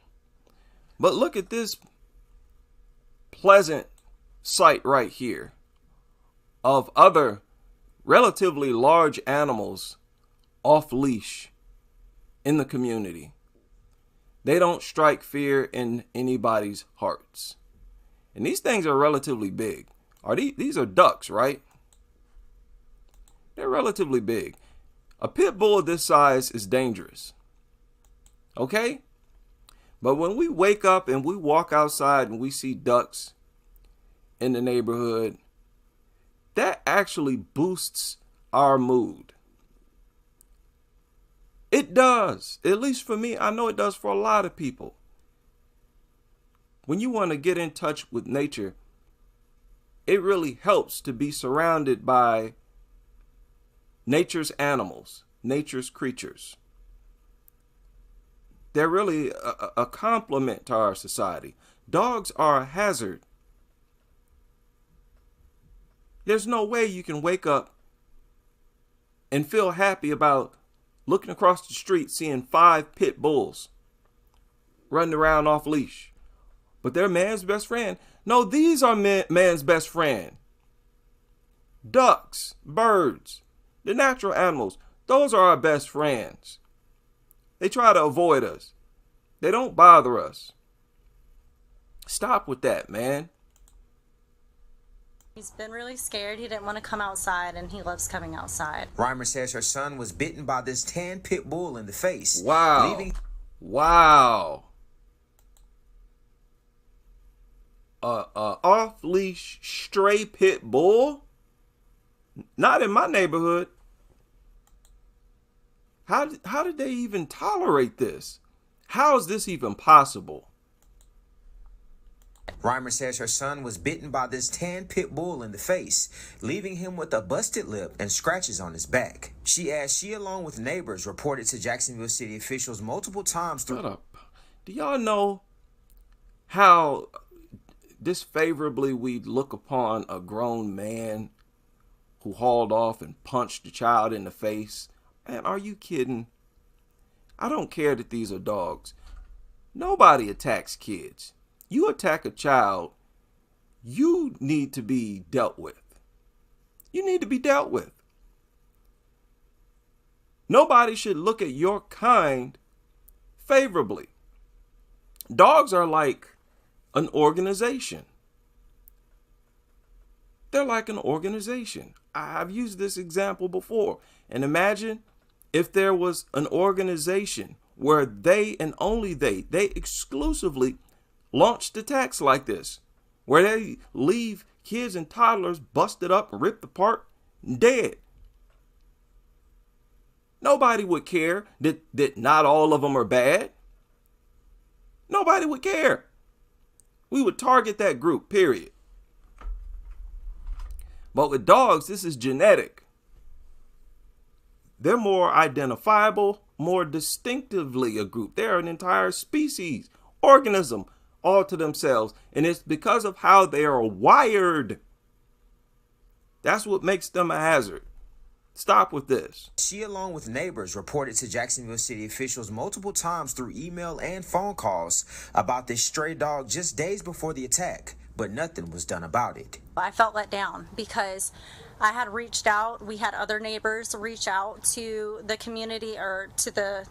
But look at this pleasant sight right here of other relatively large animals off leash in the community. They don't strike fear in anybody's hearts. And these things are relatively big. These are ducks, right? They're relatively big. A pit bull this size is dangerous. Okay? But when we wake up and we walk outside and we see ducks in the neighborhood, that actually boosts our mood. It does. At least for me, I know it does for a lot of people. When you want to get in touch with nature, it really helps to be surrounded by nature's animals, nature's creatures. They're really a compliment to our society. Dogs are a hazard. There's no way you can wake up and feel happy about looking across the street, seeing 5 pit bulls running around off leash. But they're man's best friend. No, these are man's best friend. Ducks, birds, the natural animals, those are our best friends. They try to avoid us. They don't bother us. Stop with that, man. He's been really scared. He didn't want to come outside, and he loves coming outside. Reimer says her son was bitten by this tan pit bull in the face. Wow. Wow. Off-leash stray pit bull? Not in my neighborhood. How did they even tolerate this? How is this even possible? Reimer says her son was bitten by this tan pit bull in the face, leaving him with a busted lip and scratches on his back. She adds she, along with neighbors, reported to Jacksonville city officials multiple times through... Shut up. Do y'all know how disfavorably we look upon a grown man who hauled off and punched the child in the face? Man, are you kidding? I don't care that these are dogs. Nobody attacks kids. You attack a child, you need to be dealt with. You need to be dealt with. Nobody should look at your kind favorably. Dogs are like an organization. They're like an organization. I've used this example before. And imagine if there was an organization where they and only they exclusively launched attacks like this, where they leave kids and toddlers busted up and ripped apart and dead. Nobody would care that not all of them are bad. Nobody would care. We would target that group, period. But with dogs, this is genetic. They're more identifiable, more distinctively a group. They're an entire species, organism, all to themselves. And it's because of how they are wired. That's what makes them a hazard. Stop with this. She, along with neighbors, reported to Jacksonville city officials multiple times through email and phone calls about this stray dog just days before the attack, but nothing was done about it. I felt let down because I had reached out. We had other neighbors reach out to the community or to the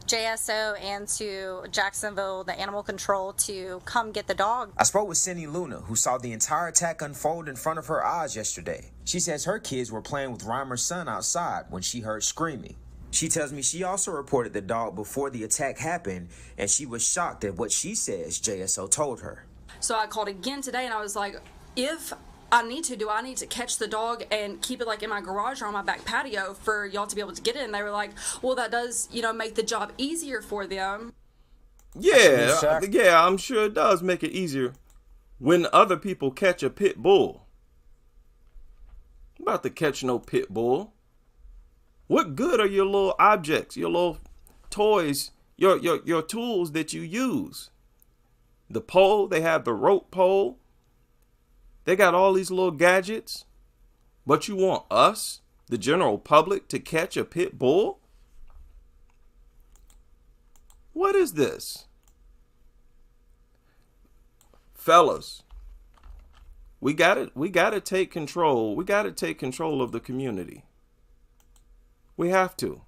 JSO and to Jacksonville, the animal control, to come get the dog. I spoke with Cindy Luna, who saw the entire attack unfold in front of her eyes yesterday. She says her kids were playing with Reimer's son outside when she heard screaming. She tells me she also reported the dog before the attack happened, and she was shocked at what she says JSO told her. So I called again today, and I was like, if I need to, do I need to catch the dog and keep it like in my garage or on my back patio for y'all to be able to get it? And they were like, well, that does, make the job easier for them. Yeah, I'm sure it does make it easier when other people catch a pit bull. I'm about to catch no pit bull. What good are your little objects, your little toys, your tools that you use? The pole, they have the rope pole. They got all these little gadgets. But you want us, the general public, to catch a pit bull? What is this? Fellas, we gotta take control. We gotta take control of the community. We have to.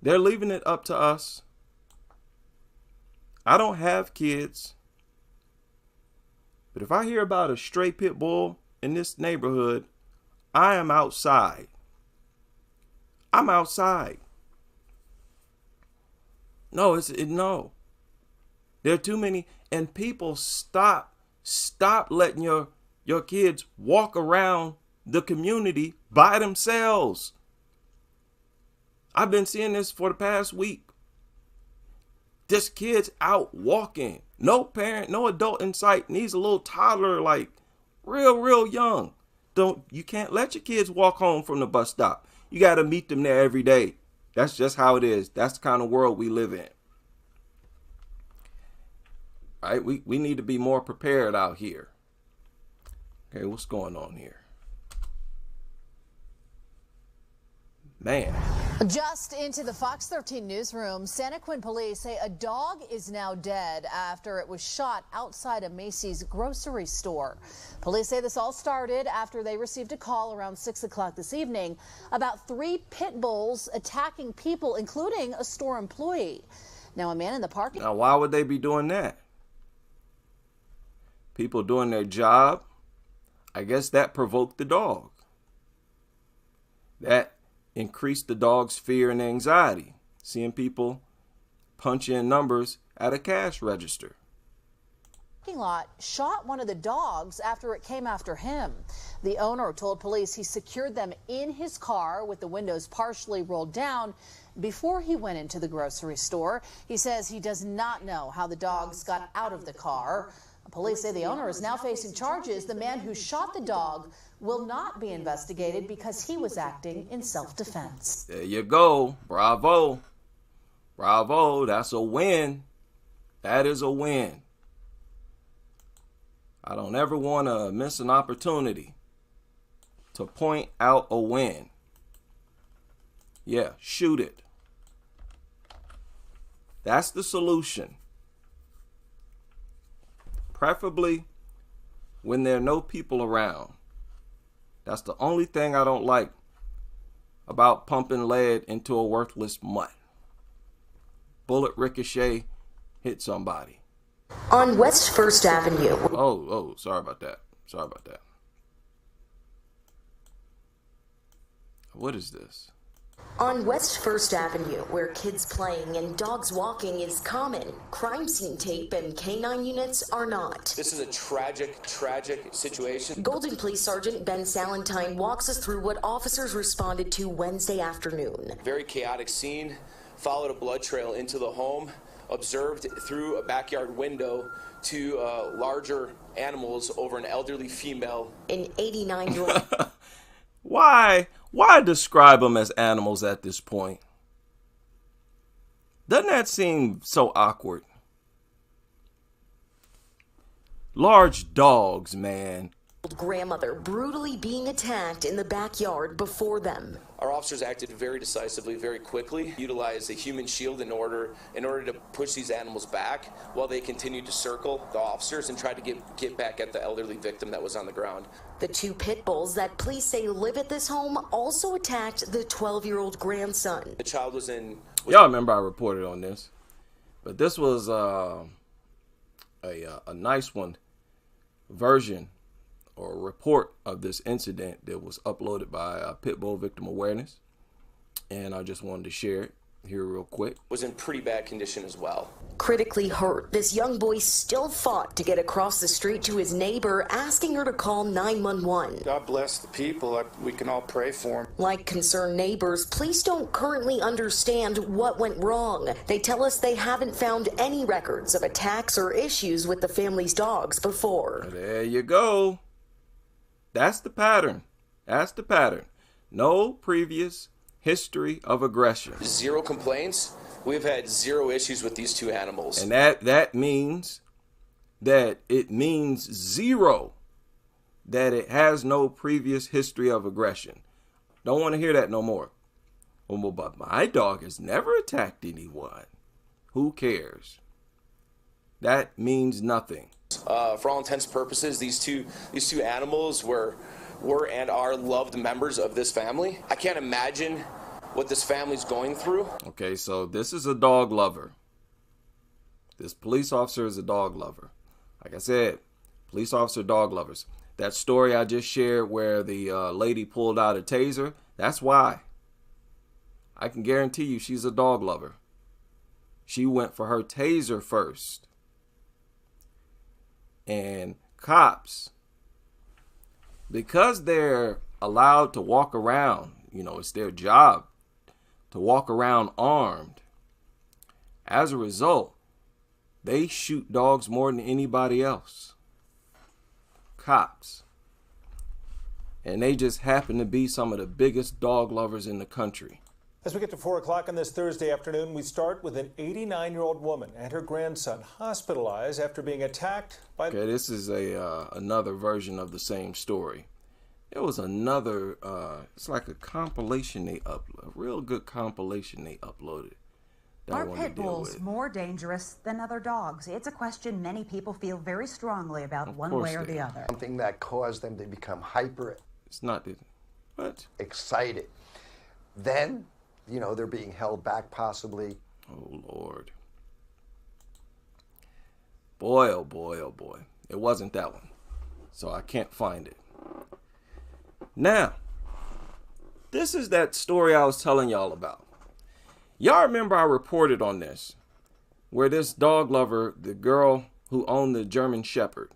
They're leaving it up to us. I don't have kids. But if I hear about a stray pit bull in this neighborhood, I am outside. I'm outside. No. There are too many, and people stop letting your kids walk around the community by themselves. I've been seeing this for the past week. Just kids out walking. No parent, no adult in sight. Needs a little toddler, like real young. You can't let your kids walk home from the bus stop. You got to meet them there every day. That's just how it is. That's the kind of world we live in. Right? We need to be more prepared out here. Okay, what's going on here? Man. Just into the Fox 13 newsroom, Santaquin police say a dog is now dead after it was shot outside a Macy's grocery store. Police say this all started after they received a call around 6 o'clock this evening about 3 pit bulls attacking people, including a store employee. Now, a man in the parking... Now, why would they be doing that? People doing their job. I guess that provoked the dog. That increased the dog's fear and anxiety, seeing people punch in numbers at a cash register. Parking lot shot one of the dogs after it came after him. The owner told police he secured them in his car with the windows partially rolled down before he went into the grocery store. He says he does not know how the dogs got out of the car. Police say the owner is now facing charges. The man who shot the dog will not be investigated because he was acting in self-defense. There you go. Bravo. Bravo. That's a win. That is a win. I don't ever want to miss an opportunity to point out a win. Yeah, shoot it. That's the solution. Preferably when there are no people around. That's the only thing I don't like about pumping lead into a worthless mutt. Bullet ricochet, hit somebody. On West 1st Avenue. Oh, sorry about that. What is this? On West 1st Avenue, where kids playing and dogs walking is common, crime scene tape and canine units are not. This is a tragic situation. Golden Police Sergeant Ben Salentine walks us through what officers responded to Wednesday afternoon. Very chaotic scene, followed a blood trail into the home, observed through a backyard window two larger animals over an elderly female. An 89-year-old. Why describe them as animals at this point? Doesn't that seem so awkward? Large dogs, man. Grandmother brutally being attacked in the backyard before them. Our officers acted very decisively, very quickly, utilized a human shield in order to push these animals back while they continued to circle the officers and try to get back at the elderly victim that was on the ground. The 2 pit bulls that police say live at this home also attacked the 12-year-old grandson. The child was in... Y'all remember I reported on this, but this was a nice version or a report of this incident that was uploaded by Pitbull Victim Awareness, and I just wanted to share it here real quick. Was in pretty bad condition as well. Critically hurt, this young boy still fought to get across the street to his neighbor, asking her to call 911. God bless the people. We can all pray for him. Like concerned neighbors, police don't currently understand what went wrong. They tell us they haven't found any records of attacks or issues with the family's dogs before. There you go. That's the pattern. That's the pattern. No previous history of aggression. 0 complaints. We've had 0 issues with these 2 animals. And that means that it means 0, that it has no previous history of aggression. Don't want to hear that no more. Well, but my dog has never attacked anyone. Who cares? That means nothing. For all intents and purposes, these two animals were and are loved members of this family. I can't imagine what this family's going through. Okay, so this is a dog lover. This police officer is a dog lover. Like I said, police officer, dog lovers. That story I just shared where the lady pulled out a taser, that's why. I can guarantee you she's a dog lover. She went for her taser first. And cops, because they're allowed to walk around, it's their job to walk around armed. As a result, they shoot dogs more than anybody else. Cops. And they just happen to be some of the biggest dog lovers in the country. As we get to 4 o'clock on this Thursday afternoon, we start with an 89-year-old woman and her grandson hospitalized after being attacked by... Okay, this is another version of the same story. There was another, it's like a compilation they uploaded, a real good compilation they uploaded. Are pit bulls more dangerous than other dogs? It's a question many people feel very strongly about, one way or the other. Something that caused them to become hyper. It's not, what? Excited. Then, they're being held back possibly. Oh, Lord. Boy, oh boy, oh boy. It wasn't that one. So I can't find it. Now, this is that story I was telling y'all about. Y'all remember I reported on this, where this dog lover, the girl who owned the German Shepherd,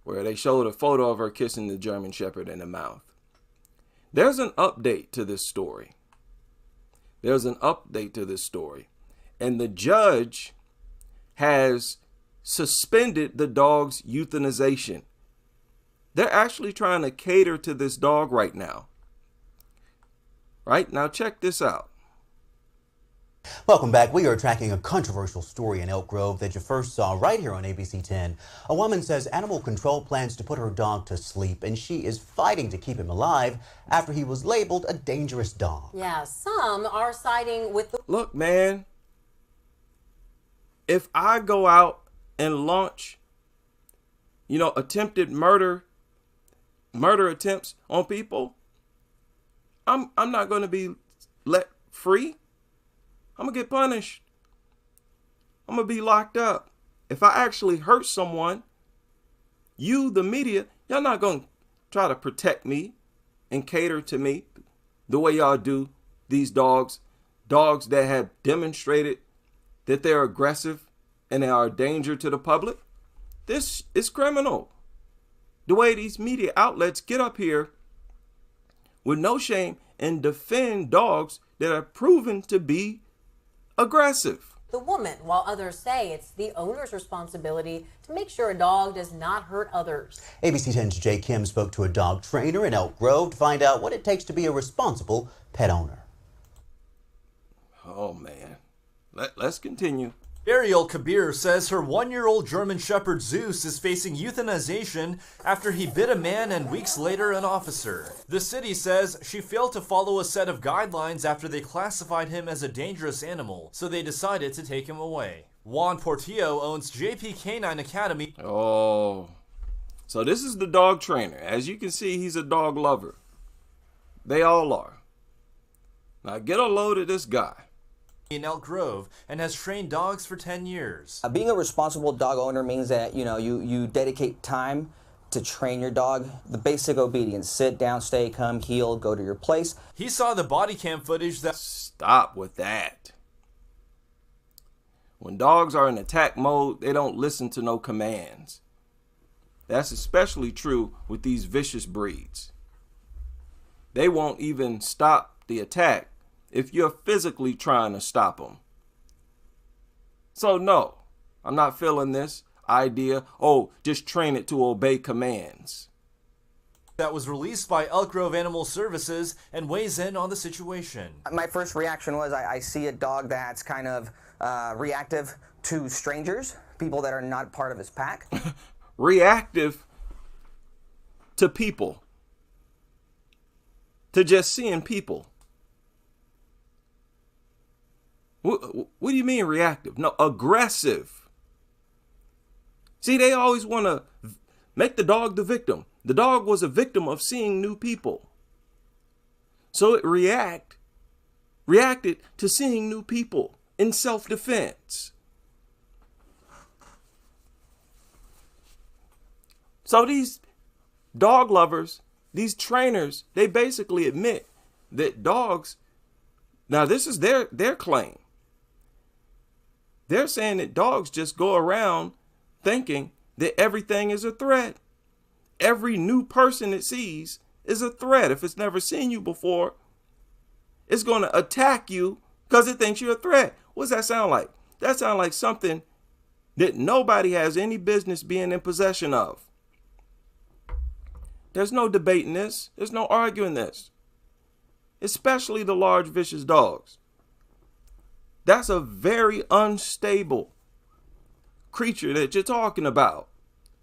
where they showed a photo of her kissing the German Shepherd in the mouth. There's an update to this story. There's an update to this story. And the judge has suspended the dog's euthanization. They're actually trying to cater to this dog right now. Right? Now check this out. Welcome back. We are tracking a controversial story in Elk Grove that you first saw right here on ABC 10. A woman says animal control plans to put her dog to sleep, and she is fighting to keep him alive after he was labeled a dangerous dog. Yeah, some are siding with the... Look, man, if I go out and launch, attempted murder attempts on people, I'm not going to be let free. I'm going to get punished. I'm going to be locked up. If I actually hurt someone, you, the media, y'all not going to try to protect me and cater to me the way y'all do these dogs that have demonstrated that they're aggressive and they are a danger to the public. This is criminal. The way these media outlets get up here with no shame and defend dogs that are proven to be aggressive. The woman, while others say it's the owner's responsibility to make sure a dog does not hurt others. ABC 10's Jay Kim spoke to a dog trainer in Elk Grove to find out what it takes to be a responsible pet owner. Oh, man. Let's continue. Ariel Kabir says her 1-year-old German Shepherd Zeus is facing euthanization after he bit a man and weeks later an officer. The city says she failed to follow a set of guidelines after they classified him as a dangerous animal, so they decided to take him away. Juan Portillo owns JP Canine Academy. Oh, so this is the dog trainer. As you can see, he's a dog lover. They all are. Now get a load of this guy. In Elk Grove and has trained dogs for 10 years. Being a responsible dog owner means that you dedicate time to train your dog. The basic obedience: sit down, stay, come, heel, go to your place. He saw the body cam footage that... Stop with that. When dogs are in attack mode, they don't listen to no commands. That's especially true with these vicious breeds. They won't even stop the attack if you're physically trying to stop them. So no, I'm not feeling this idea, oh, just train it to obey commands. That was released by Elk Grove Animal Services and weighs in on the situation. My first reaction was I see a dog that's kind of reactive to strangers, people that are not part of his pack. Reactive to people. To just seeing people. What do you mean reactive? No, aggressive. See, they always want to make the dog the victim. The dog was a victim of seeing new people. So it reacted to seeing new people in self-defense. So these dog lovers, these trainers, they basically admit that dogs, now this is their claim. They're saying that dogs just go around thinking that everything is a threat. Every new person it sees is a threat. If it's never seen you before, it's going to attack you because it thinks you're a threat. What does that sound like? That sounds like something that nobody has any business being in possession of. There's no debating this. There's no arguing this. Especially the large, vicious dogs. That's a very unstable creature that you're talking about.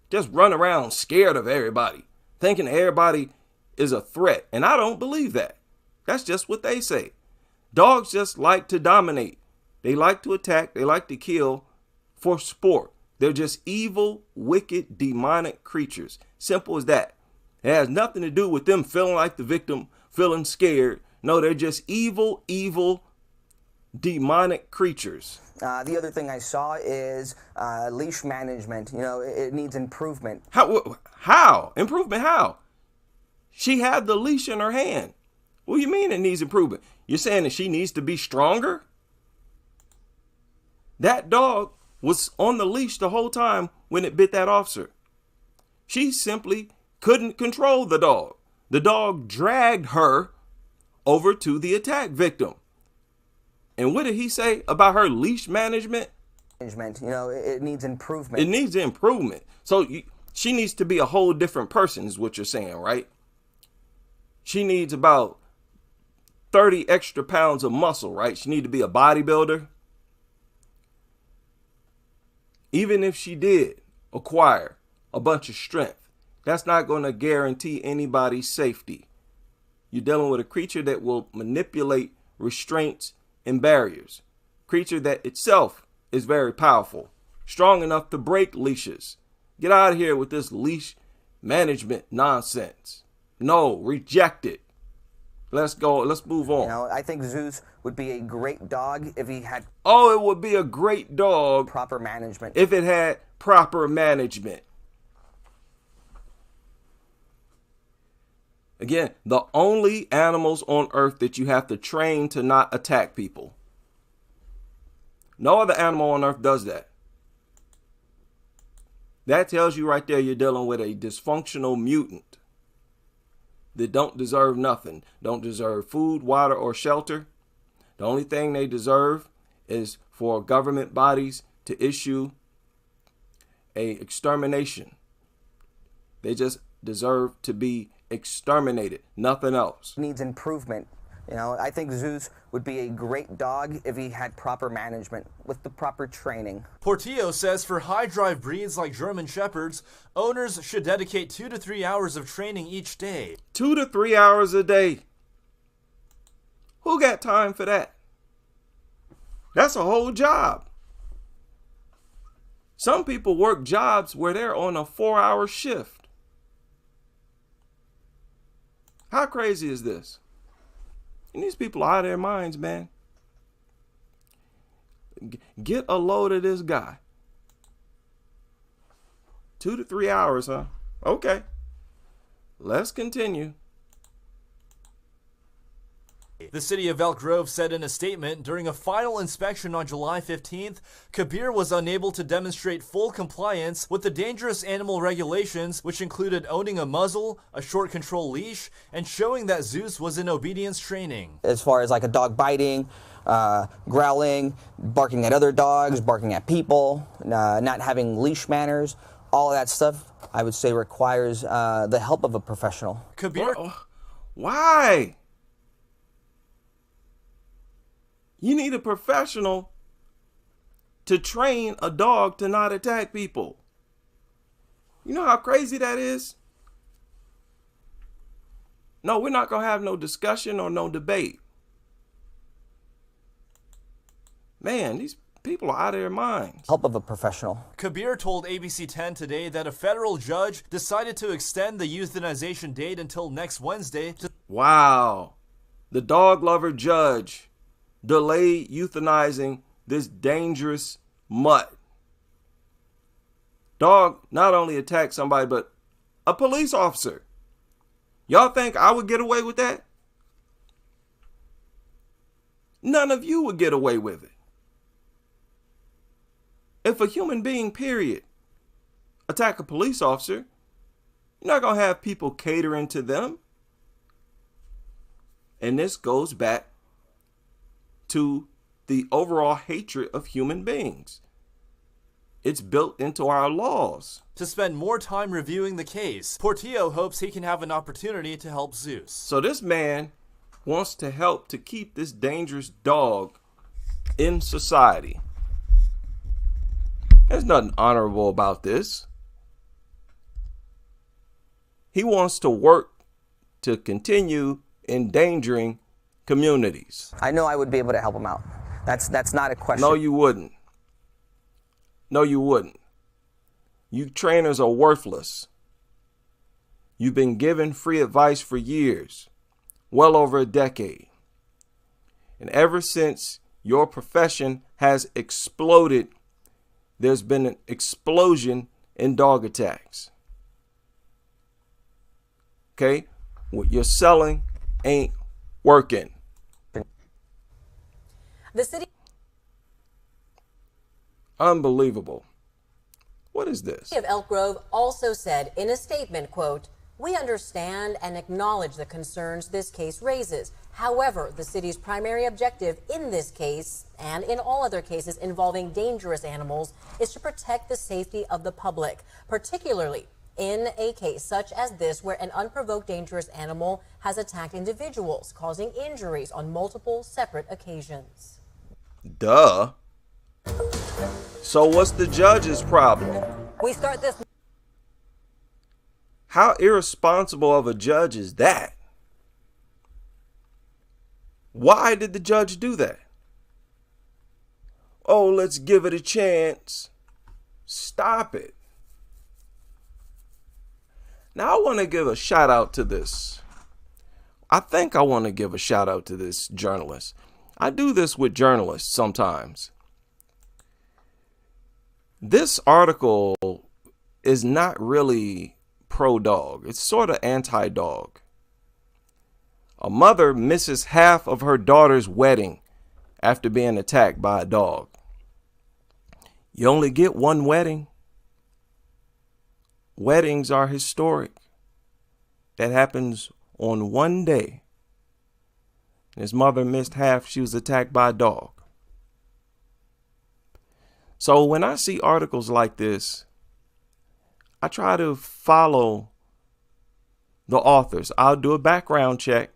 Just run around scared of everybody, thinking everybody is a threat. And I don't believe that. That's just what they say. Dogs just like to dominate. They like to attack. They like to kill for sport. They're just evil, wicked, demonic creatures. Simple as that. It has nothing to do with them feeling like the victim, feeling scared. No, they're just evil, demonic creatures. The other thing I saw is leash management. You know, it needs improvement. How? Improvement how? She had the leash in her hand. What do you mean it needs improvement? You're saying that she needs to be stronger? That dog was on the leash the whole time when it bit that officer. She simply couldn't control the dog. The dog dragged her over to the attack victim. And what did he say about her leash management? You know, it needs improvement. It needs improvement. So she needs to be a whole different person is what you're saying, right? She needs about 30 extra pounds of muscle, right? She needs to be a bodybuilder. Even if she did acquire a bunch of strength, that's not going to guarantee anybody's safety. You're dealing with a creature that will manipulate restraints and barriers. Creature that itself is very powerful, strong enough to break leashes. Get out of here with this leash management nonsense. No, reject it. Let's go. Let's move on. You know, I think Zeus would be a great dog if he had... Oh, it would be a great dog. Proper management. If it had proper management. Again, the only animals on earth that you have to train to not attack people. No other animal on earth does that. That tells you right there you're dealing with a dysfunctional mutant that don't deserve nothing. Don't deserve food, water, or shelter. The only thing they deserve is for government bodies to issue a extermination. They just deserve to be exterminated, nothing else. Needs improvement. You know, I think Zeus would be a great dog if he had proper management with the proper training. Portillo says for high drive breeds like German Shepherds, owners should dedicate 2 to 3 hours of training each day. 2 to 3 hours a day. Who got time for that? That's a whole job. Some people work jobs where they're on a 4-hour shift. How crazy is this? And these people are out of their minds, man. Get a load of this guy. 2 to 3 hours, huh? Okay. Let's continue. The city of Elk Grove said in a statement, during a final inspection on July 15th, Kabir was unable to demonstrate full compliance with the dangerous animal regulations, which included owning a muzzle, a short control leash, and showing that Zeus was in obedience training. As far as like a dog biting, growling, barking at other dogs, barking at people, not having leash manners, all of that stuff, I would say requires the help of a professional. Kabir. Why? You need a professional to train a dog to not attack people. You know how crazy that is? No, we're not going to have no discussion or no debate. Man, these people are out of their minds. Help of a professional. Kabir told ABC 10 today that a federal judge decided to extend the euthanization date until next Wednesday. Wow. The dog lover judge delayed euthanizing this dangerous mutt. Dog not only attacked somebody, but a police officer. Y'all think I would get away with that? None of you would get away with it. If a human being, period, attack a police officer, you're not going to have people catering to them. And this goes back to the overall hatred of human beings. It's built into our laws. To spend more time reviewing the case, Portillo hopes he can have an opportunity to help Zeus. So this man wants to help to keep this dangerous dog in society. There's nothing honorable about this. He wants to work to continue endangering communities. I know I would be able to help him out. That's not a question. No, you wouldn't. No, you wouldn't. You trainers are worthless. You've been given free advice for years, well over a decade. And ever since your profession has exploded, there's been an explosion in dog attacks. Okay? What you're selling ain't working. The city. Unbelievable. What is this? The city of Elk Grove also said in a statement, quote, "We understand and acknowledge the concerns this case raises. However, the city's primary objective in this case and in all other cases involving dangerous animals is to protect the safety of the public, particularly in a case such as this where an unprovoked dangerous animal has attacked individuals, causing injuries on multiple separate occasions." Duh. So what's the judge's problem? We start this. How irresponsible of a judge is that? Why did the judge do that? Oh, let's give it a chance. Stop it. Now I want to give a shout out to this. I think I want to give a shout out to this journalist. I do this with journalists sometimes. This article is not really pro-dog. It's sort of anti-dog. A mother misses half of her daughter's wedding after being attacked by a dog. You only get one wedding. Weddings are historic. That happens on one day. His mother missed half. She was attacked by a dog. So when I see articles like this, I try to follow the authors. I'll do a background check.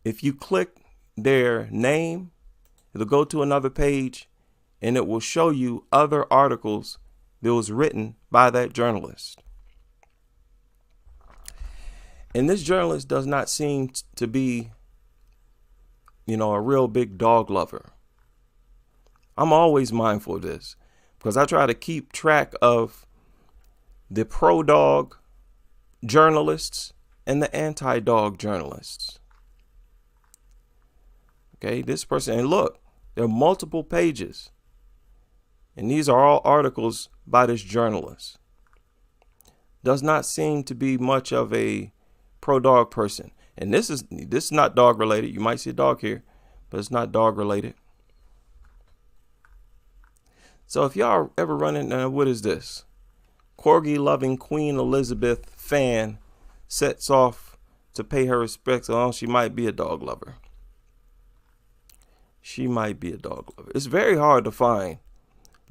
If you click their name, it'll go to another page and it will show you other articles that was written by that journalist. And this journalist does not seem to be, a real big dog lover. I'm always mindful of this because I try to keep track of the pro-dog journalists and the anti-dog journalists. Okay, this person, and look, there are multiple pages. And these are all articles by this journalist. does not seem to be much of a pro-dog person. And this is not dog related. You might see a dog here, but it's not dog related. So if y'all ever run into, what is this? Corgi loving Queen Elizabeth fan sets off to pay her respects. Oh, she might be a dog lover. She might be a dog lover. It's very hard to find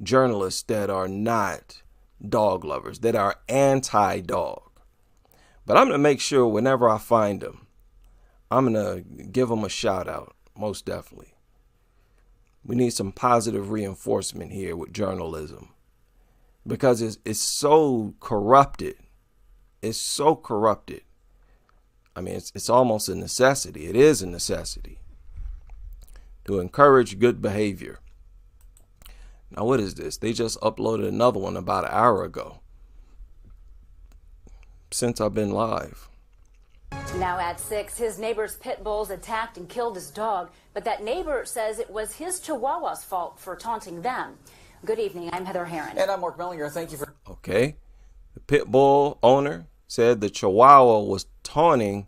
journalists that are not dog lovers, that are anti-dog. But I'm going to make sure whenever I find them, I'm going to give them a shout out, most definitely. We need some positive reinforcement here with journalism because it's so corrupted. It's so corrupted. I mean, it's almost a necessity. It is a necessity to encourage good behavior. Now, what is this? They just uploaded another one about an hour ago since I've been live. Now at 6, his neighbor's pit bulls attacked and killed his dog, but that neighbor says it was his Chihuahua's fault for taunting them. Good evening, I'm Heather Herron. And I'm Mark Mellinger. Thank you for... Okay. The pit bull owner said the Chihuahua was taunting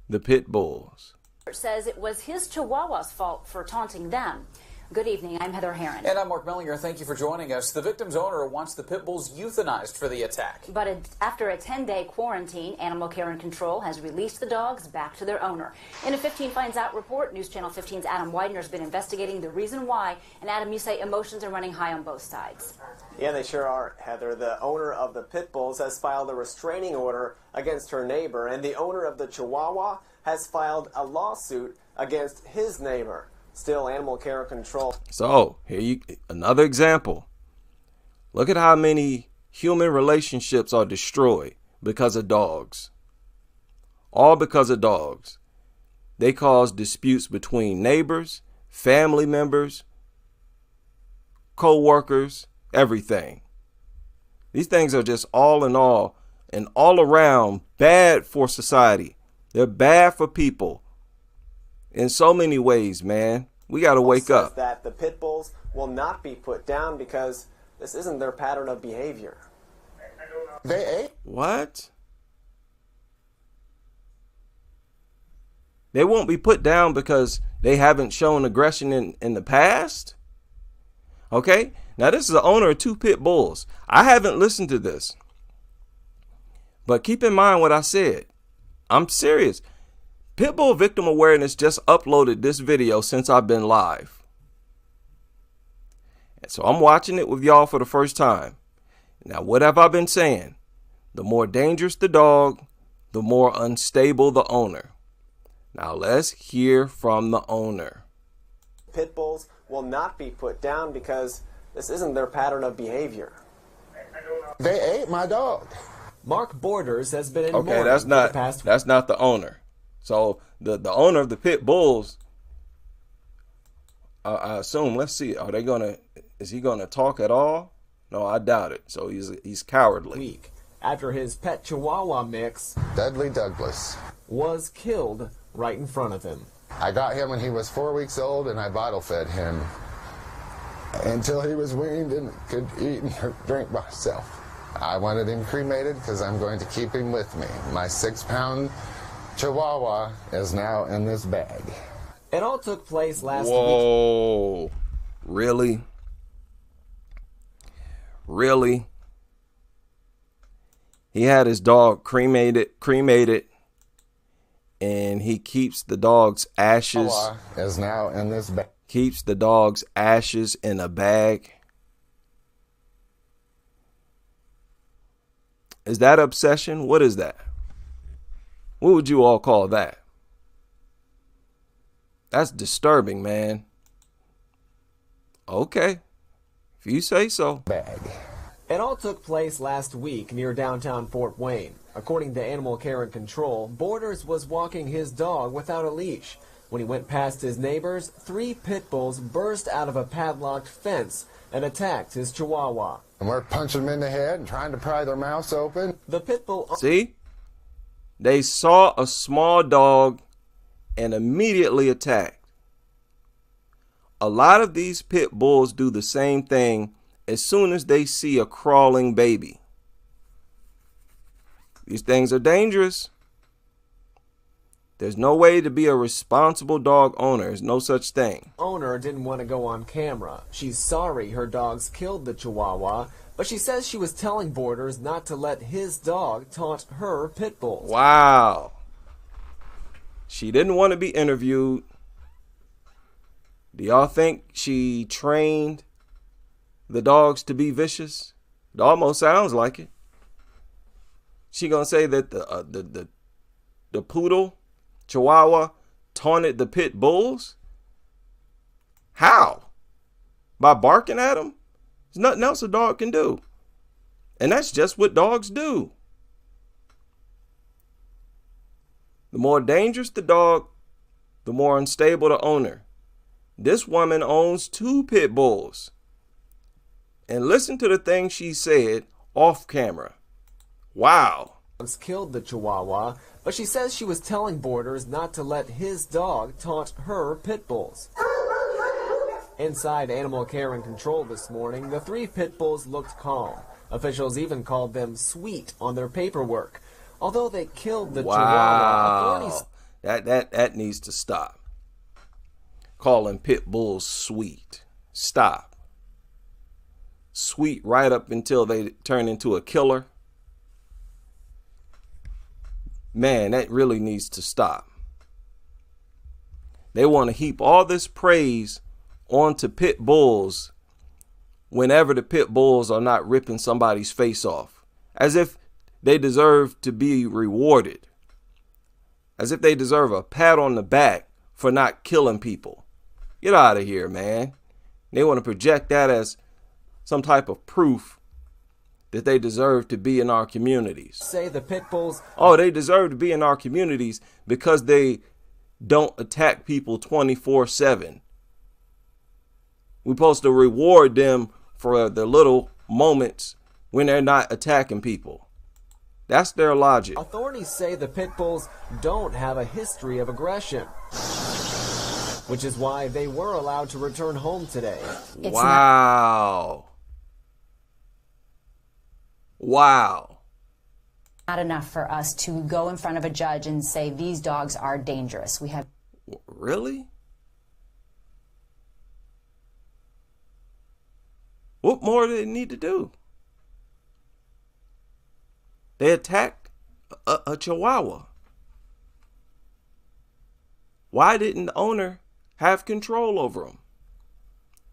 the pit bulls. Says it was his Chihuahua's fault for taunting them. Good evening, I'm Heather Herron. And I'm Mark Mellinger. Thank you for joining us. The victim's owner wants the pit bulls euthanized for the attack. But after a 10-day quarantine, Animal Care and Control has released the dogs back to their owner. In a 15 Finds Out report, News Channel 15's Adam Widener has been investigating the reason why. And Adam, you say emotions are running high on both sides. Yeah, they sure are, Heather. The owner of the pit bulls has filed a restraining order against her neighbor, and the owner of the Chihuahua has filed a lawsuit against his neighbor. Still, Animal Care and Control. So another example. Look at how many human relationships are destroyed because of dogs. All because of dogs. They cause disputes between neighbors, family members, co-workers, everything. These things are just all in all and all around bad for society. They're bad for people. In so many ways, man. We got to wake up. That the pit bulls will not be put down because this isn't their pattern of behavior. What? They won't be put down because they haven't shown aggression in the past? Okay? Now, this is the owner of 2 pit bulls. I haven't listened to this. But keep in mind what I said. I'm serious. Pitbull Victim Awareness just uploaded this video since I've been live. And so I'm watching it with y'all for the first time. Now, what have I been saying? The more dangerous the dog, the more unstable the owner. Now, let's hear from the owner. Pit bulls will not be put down because this isn't their pattern of behavior. They ate my dog. Mark Borders has been in Okay, that's not the owner. So the owner of the pit bulls, I assume, let's see, is he gonna talk at all? No, I doubt it. So he's cowardly. After his pet Chihuahua mix, Dudley Douglas, was killed right in front of him. I got him when he was 4 weeks old, and I bottle fed him until he was weaned and could eat and drink by himself. I wanted him cremated because I'm going to keep him with me. My 6-pound Chihuahua is now in this bag. It all took place last week. Whoa. Really? Really? He had his dog cremated, and he keeps the dog's ashes. Is now in this bag. Keeps the dog's ashes in a bag. Is that obsession? What is that? What would you all call that? That's disturbing, man. Okay. If you say so. Bag. It all took place last week near downtown Fort Wayne. According to Animal Care and Control, Borders was walking his dog without a leash. When he went past his neighbors, 3 pit bulls burst out of a padlocked fence and attacked his Chihuahua. And we're punching them in the head and trying to pry their mouths open. The pit bull... See? They saw a small dog and immediately attacked. A lot of these pit bulls do the same thing as soon as they see a crawling baby. These things are dangerous. There's no way to be a responsible dog owner. There's no such thing. Owner didn't want to go on camera. She's sorry her dogs killed the Chihuahua, but she says she was telling boarders not to let his dog taunt her pit bulls. Wow. She didn't want to be interviewed. Do y'all think she trained the dogs to be vicious? It almost sounds like it. She gonna say that the poodle Chihuahua taunted the pit bulls? How? By barking at them? There's nothing else a dog can do. And that's just what dogs do. The more dangerous the dog, the more unstable the owner. This woman owns 2 pit bulls. And listen to the thing she said off camera. Wow. Killed the Chihuahua, but she says she was telling boarders not to let his dog taunt her pit bulls. Inside Animal Care and Control this morning, the 3 pit bulls looked calm. Officials even called them sweet on their paperwork. Although they killed the Chihuahua, authorities... That needs to stop. Calling pit bulls sweet. Stop. Sweet right up until they turn into a killer. Man, that really needs to stop. They want to heap all this praise onto pit bulls whenever the pit bulls are not ripping somebody's face off, as if they deserve to be rewarded, as if they deserve a pat on the back for not killing people. Get out of here, man. They want to project that as some type of proof that they deserve to be in our communities. Say the pit bulls... Oh, they deserve to be in our communities because they don't attack people 24/7. We're supposed to reward them for the little moments when they're not attacking people. That's their logic. Authorities say the pit bulls don't have a history of aggression, which is why they were allowed to return home today. Wow. Wow. Not enough for us to go in front of a judge and say these dogs are dangerous. We have... Really? What more do they need to do? They attacked a Chihuahua. Why didn't the owner have control over them?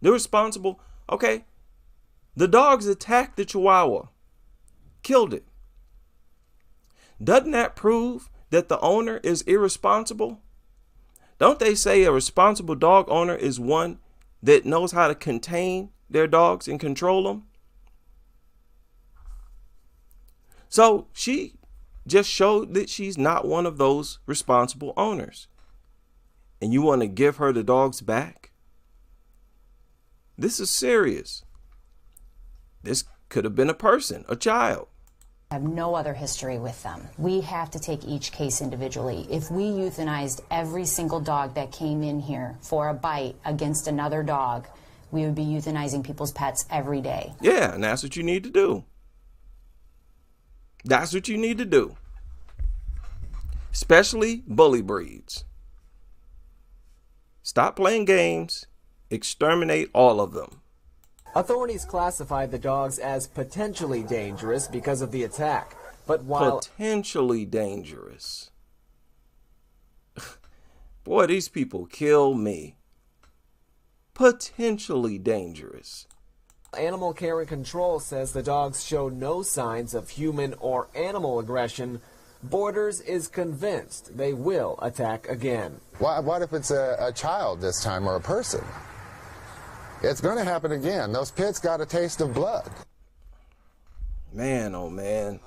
They're responsible. Okay, the dogs attacked the Chihuahua, killed it. Doesn't that prove that the owner is irresponsible? Don't they say a responsible dog owner is one that knows how to contain their dogs and control them? So she just showed that she's not one of those responsible owners. And you want to give her the dogs back? This is serious. This could have been a person, a child. Have no other history with them. We have to take each case individually. If we euthanized every single dog that came in here for a bite against another dog, we would be euthanizing people's pets every day. Yeah, and that's what you need to do. That's what you need to do. Especially bully breeds. Stop playing games. Exterminate all of them. Authorities classified the dogs as potentially dangerous because of the attack. But while... Potentially dangerous. Boy, these people kill me. Potentially dangerous. Animal Care and Control says the dogs show no signs of human or animal aggression. Borders is convinced they will attack again. What if it's a child this time, or a person? It's going to happen again. Those pits got a taste of blood. Man, oh man.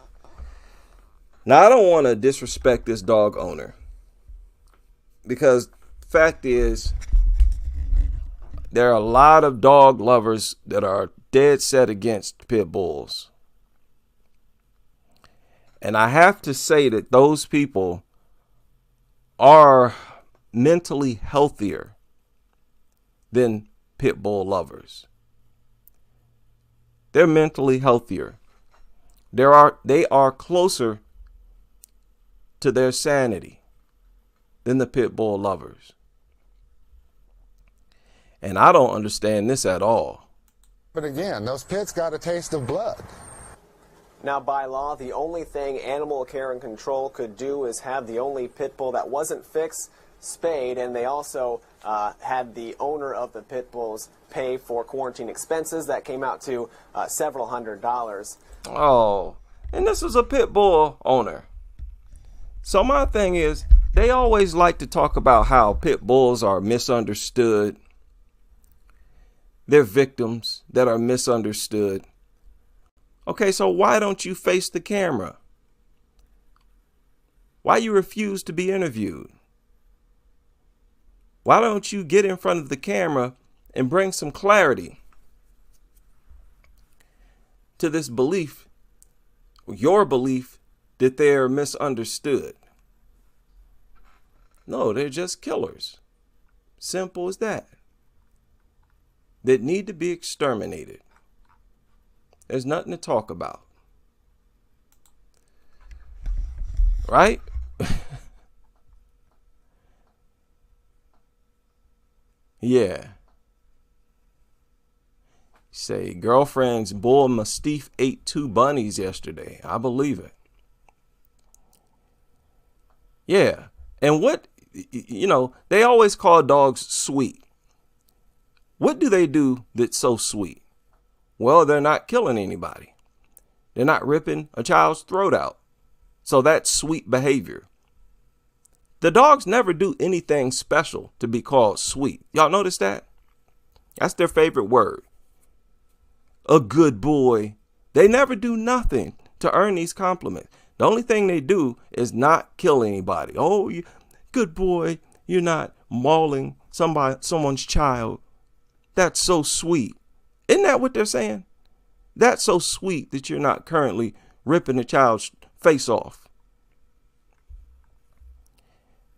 Now, I don't want to disrespect this dog owner, because the fact is, there are a lot of dog lovers that are dead set against pit bulls. And I have to say that those people are mentally healthier than pit bull lovers. They're mentally healthier. They are closer to their sanity than the pit bull lovers. And I don't understand this at all. But again, those pits got a taste of blood. Now, by law, the only thing Animal Care and Control could do is have the only pit bull that wasn't fixed spayed, and they also had the owner of the pit bulls pay for quarantine expenses. That came out to several $100s. Oh, and this is a pit bull owner. So my thing is, they always like to talk about how pit bulls are misunderstood. They're victims that are misunderstood. Okay, so why don't you face the camera? Why you refuse to be interviewed? Why don't you get in front of the camera and bring some clarity to this belief, your belief that they're misunderstood? No, they're just killers. Simple as that. That need to be exterminated. There's nothing to talk about. Right? Yeah. Say, girlfriend's bull mastiff ate 2 bunnies yesterday. I believe it. Yeah. And what, they always call dogs sweet. What do they do that's so sweet? Well, they're not killing anybody. They're not ripping a child's throat out. So that's sweet behavior. The dogs never do anything special to be called sweet. Y'all notice that? That's their favorite word. A good boy. They never do nothing to earn these compliments. The only thing they do is not kill anybody. Oh, you good boy. You're not mauling someone's child. That's so sweet. Isn't that what they're saying? That's so sweet that you're not currently ripping a child's face off.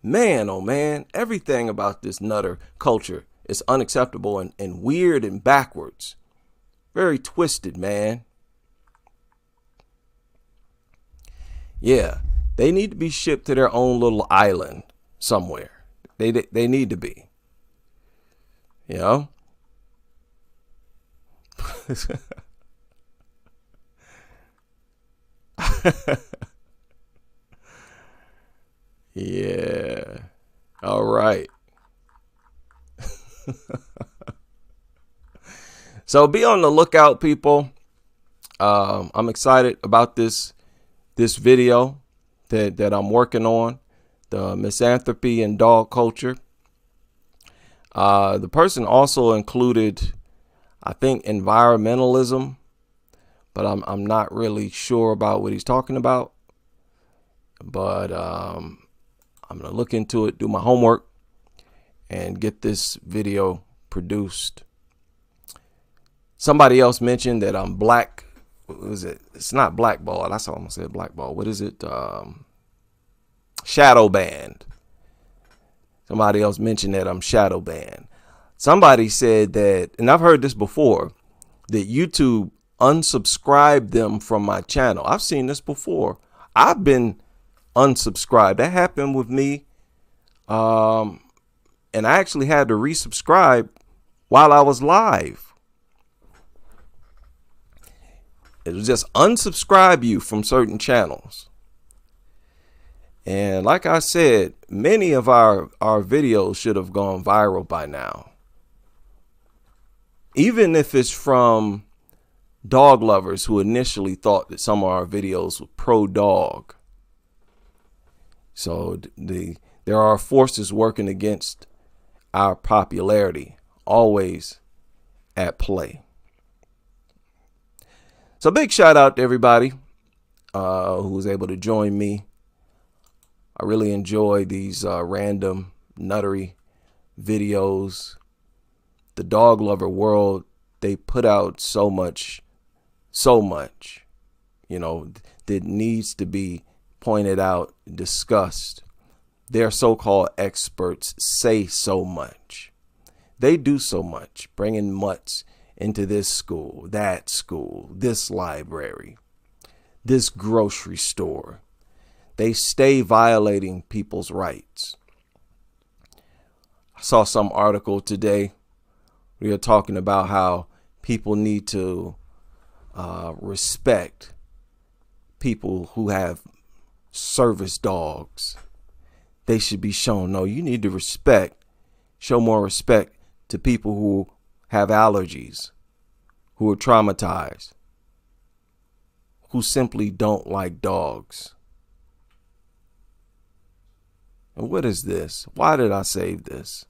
Man, oh man, everything about this nutter culture is unacceptable and weird and backwards. Very twisted, man. Yeah, they need to be shipped to their own little island somewhere. They need to be. You know? Yeah. All right. So be on the lookout, people. I'm excited about this video that I'm working on, the misanthropy and dog culture. The person also included, I think, environmentalism, but I'm not really sure about what he's talking about. But I'm going to look into it, do my homework, and get this video produced. Somebody else mentioned that I'm black. What was it? It's not blackballed. That's all I'm going to say, blackball. What is it? Shadow banned. Somebody else mentioned that I'm shadow banned. Somebody said that, and I've heard this before, that YouTube unsubscribed them from my channel. I've seen this before. I've been unsubscribed. That happened with me. And I actually had to resubscribe while I was live. It was just unsubscribe you from certain channels. And like I said, many of our videos should have gone viral by now. Even if it's from dog lovers who initially thought that some of our videos were pro-dog. So there are forces working against our popularity, always at play. So big shout out to everybody who was able to join me. I really enjoy these random nuttery videos. The dog lover world, they put out so much, that needs to be pointed out, discussed. Their so-called experts say so much. They do so much, bringing mutts into this school, this library, this grocery store. they stay violating people's rights. I saw some article today. We are talking about how people need to respect people who have service dogs. They should be shown, no, you need to show more respect to people who have allergies, who are traumatized, who simply don't like dogs. And what is this? Why did I save this?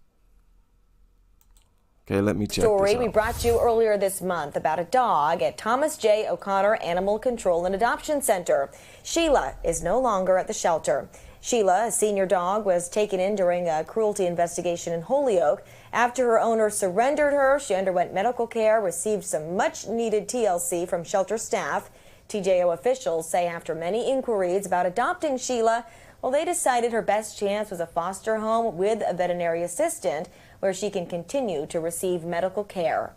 Okay, let me check Story this out. we brought you earlier this month about a dog at Thomas J. O'Connor Animal Control and Adoption Center. Sheila is no longer at the shelter. Sheila, a senior dog, was taken in during a cruelty investigation in Holyoke. After her owner surrendered her, she underwent medical care, received some much-needed TLC from shelter staff. TJO officials say after many inquiries about adopting Sheila, well, they decided her best chance was a foster home with a veterinary assistant where she can continue to receive medical care.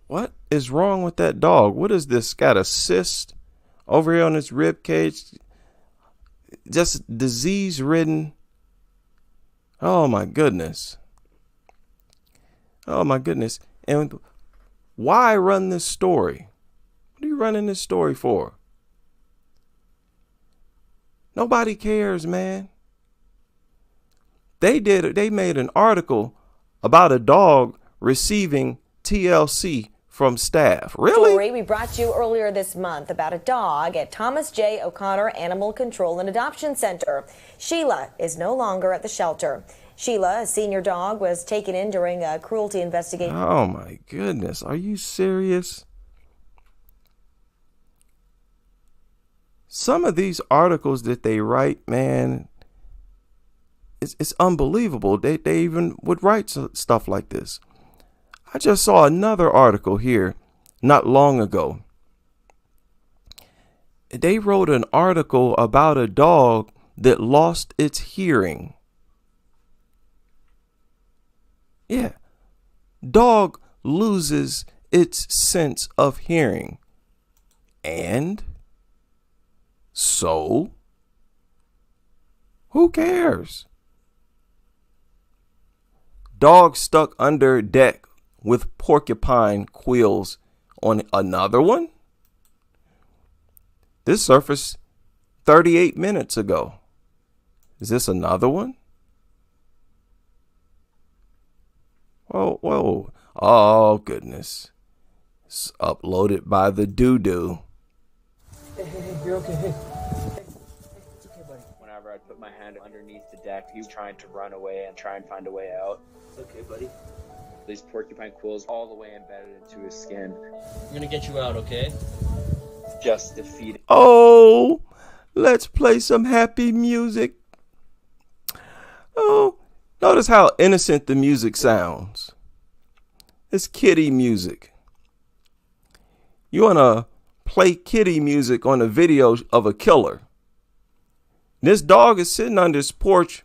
What is wrong with that dog? What is this? Got a cyst over here on its rib cage? Just disease ridden. Oh my goodness. Oh my goodness. And why run this story? What are you running this story for? Nobody cares, man. They made an article about a dog receiving TLC from staff. Really? Story we brought you earlier this month about a dog at Thomas J. O'Connor Animal Control and Adoption Center. Sheila is no longer at the shelter. Sheila, a senior dog, was taken in during a cruelty investigation. Oh my goodness. Are you serious? Some of these articles that they write, man, it's unbelievable. They even would write stuff like this. I just saw another article here not long ago. They wrote an article about a dog that lost its hearing. Yeah. Dog loses its sense of hearing. And so, who cares? Dog stuck under deck with porcupine quills on another one? This surfaced 38 minutes ago. Is this another one? Whoa. Oh, goodness. It's uploaded by the doo-doo. Hey, you're okay. Hey. It's okay, buddy. Whenever I'd put my hand underneath the deck, he was trying to run away and try and find a way out. It's okay, buddy. These porcupine quills all the way embedded into his skin. I'm gonna get you out, okay? Just defeated. Oh, let's play some happy music. Oh, notice how innocent the music sounds. It's kitty music. You want to play kitty music on a video of a killer. This dog is sitting on this porch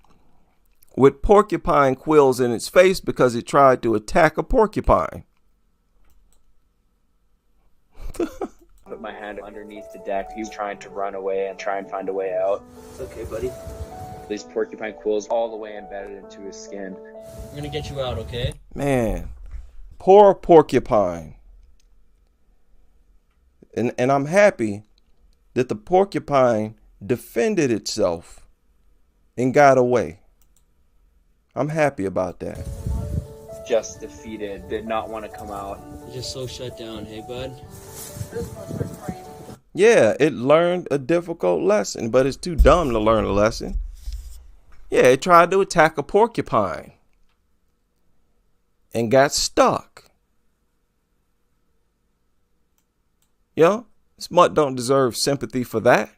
with porcupine quills in its face because it tried to attack a porcupine. Put my hand underneath the deck. He was trying to run away and try and find a way out. It's okay, buddy. These porcupine quills all the way embedded into his skin. I'm gonna get you out, okay? Man, poor porcupine. And I'm happy that the porcupine defended itself and got away. I'm happy about that. Just defeated. Did not want to come out. You're just so shut down, hey, bud? Yeah, it learned a difficult lesson, but it's too dumb to learn a lesson. Yeah, it tried to attack a porcupine and got stuck. Yo, this mutt don't deserve sympathy for that.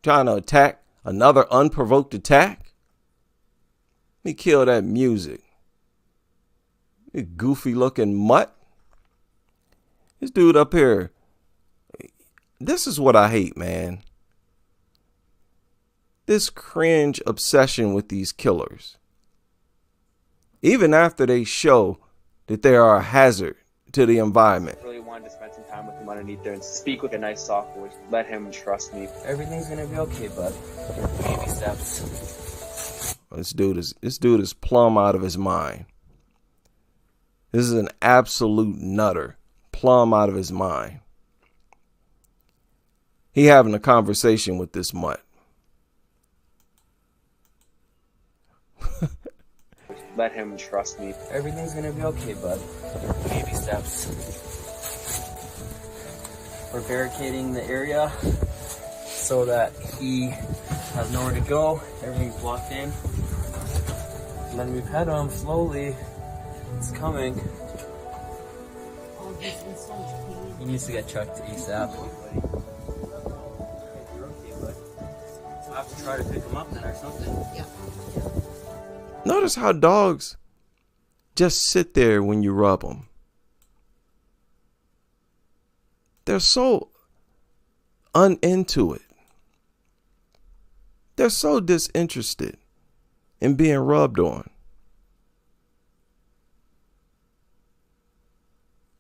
Trying to attack another unprovoked attack. Let me kill that music. You goofy looking mutt. This dude up here. This is what I hate, man. This cringe obsession with these killers. Even after they show that they are a hazard to the environment. Really wanted to spend some time with him underneath there and speak with a nice soft voice. Let him trust me. Everything's gonna be okay, bud. Baby steps. This dude is plumb out of his mind. This is an absolute nutter, plumb out of his mind. He having a conversation with this mutt. Let him trust me. Everything's gonna be okay, bud. Baby steps. We're barricading the area so that he has nowhere to go. Everything's blocked in. And then we pet him slowly. It's coming. He needs to get checked ASAP. You're okay, bud. We'll have to try to pick him up then or something. Yeah. Notice how dogs just sit there when you rub them. They're so uninto it. They're so disinterested in being rubbed on.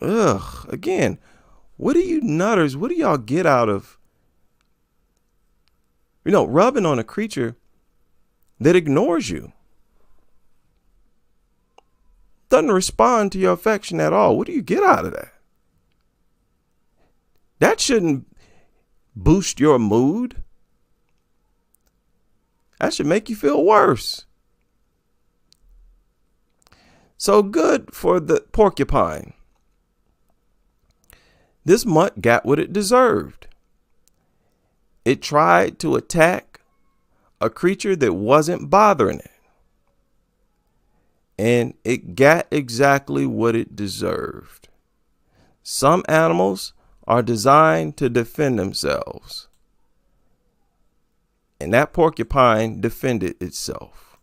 Ugh, again, what do you nutters, what do y'all get out of, rubbing on a creature that ignores you? Doesn't respond to your affection at all. What do you get out of that? That shouldn't boost your mood. That should make you feel worse. So good for the porcupine. This mutt got what it deserved. It tried to attack a creature that wasn't bothering it. And it got exactly what it deserved. Some animals are designed to defend themselves. And that porcupine defended itself.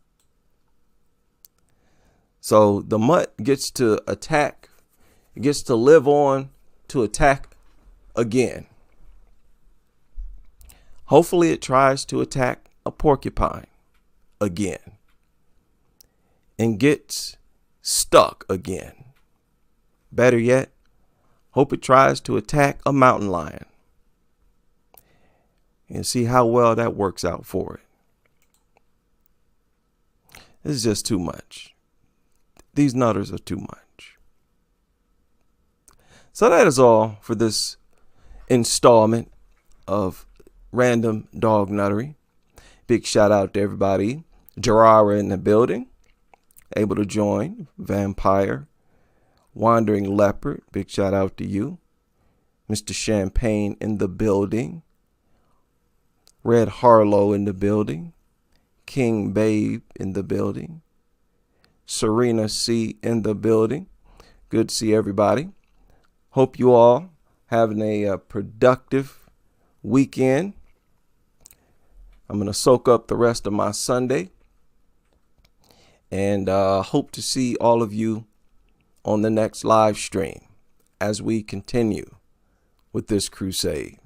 So the mutt gets to attack, it gets to live on to attack again. Hopefully it tries to attack a porcupine again and gets stuck again. Better yet, hope it tries to attack a mountain lion and see how well that works out for it. This is just too much. These nutters are too much. So that is all for this installment of Random Dog Nuttery. Big shout out to everybody. Gerara in the building, able to join. Vampire, Wandering Leopard, big shout out to you. Mr. Champagne in the building. Red Harlow in the building. King Babe in the building. Serena C in the building. Good to see everybody. Hope you all having a productive weekend. I'm going to soak up the rest of my Sunday. And hope to see all of you on the next live stream as we continue with this crusade.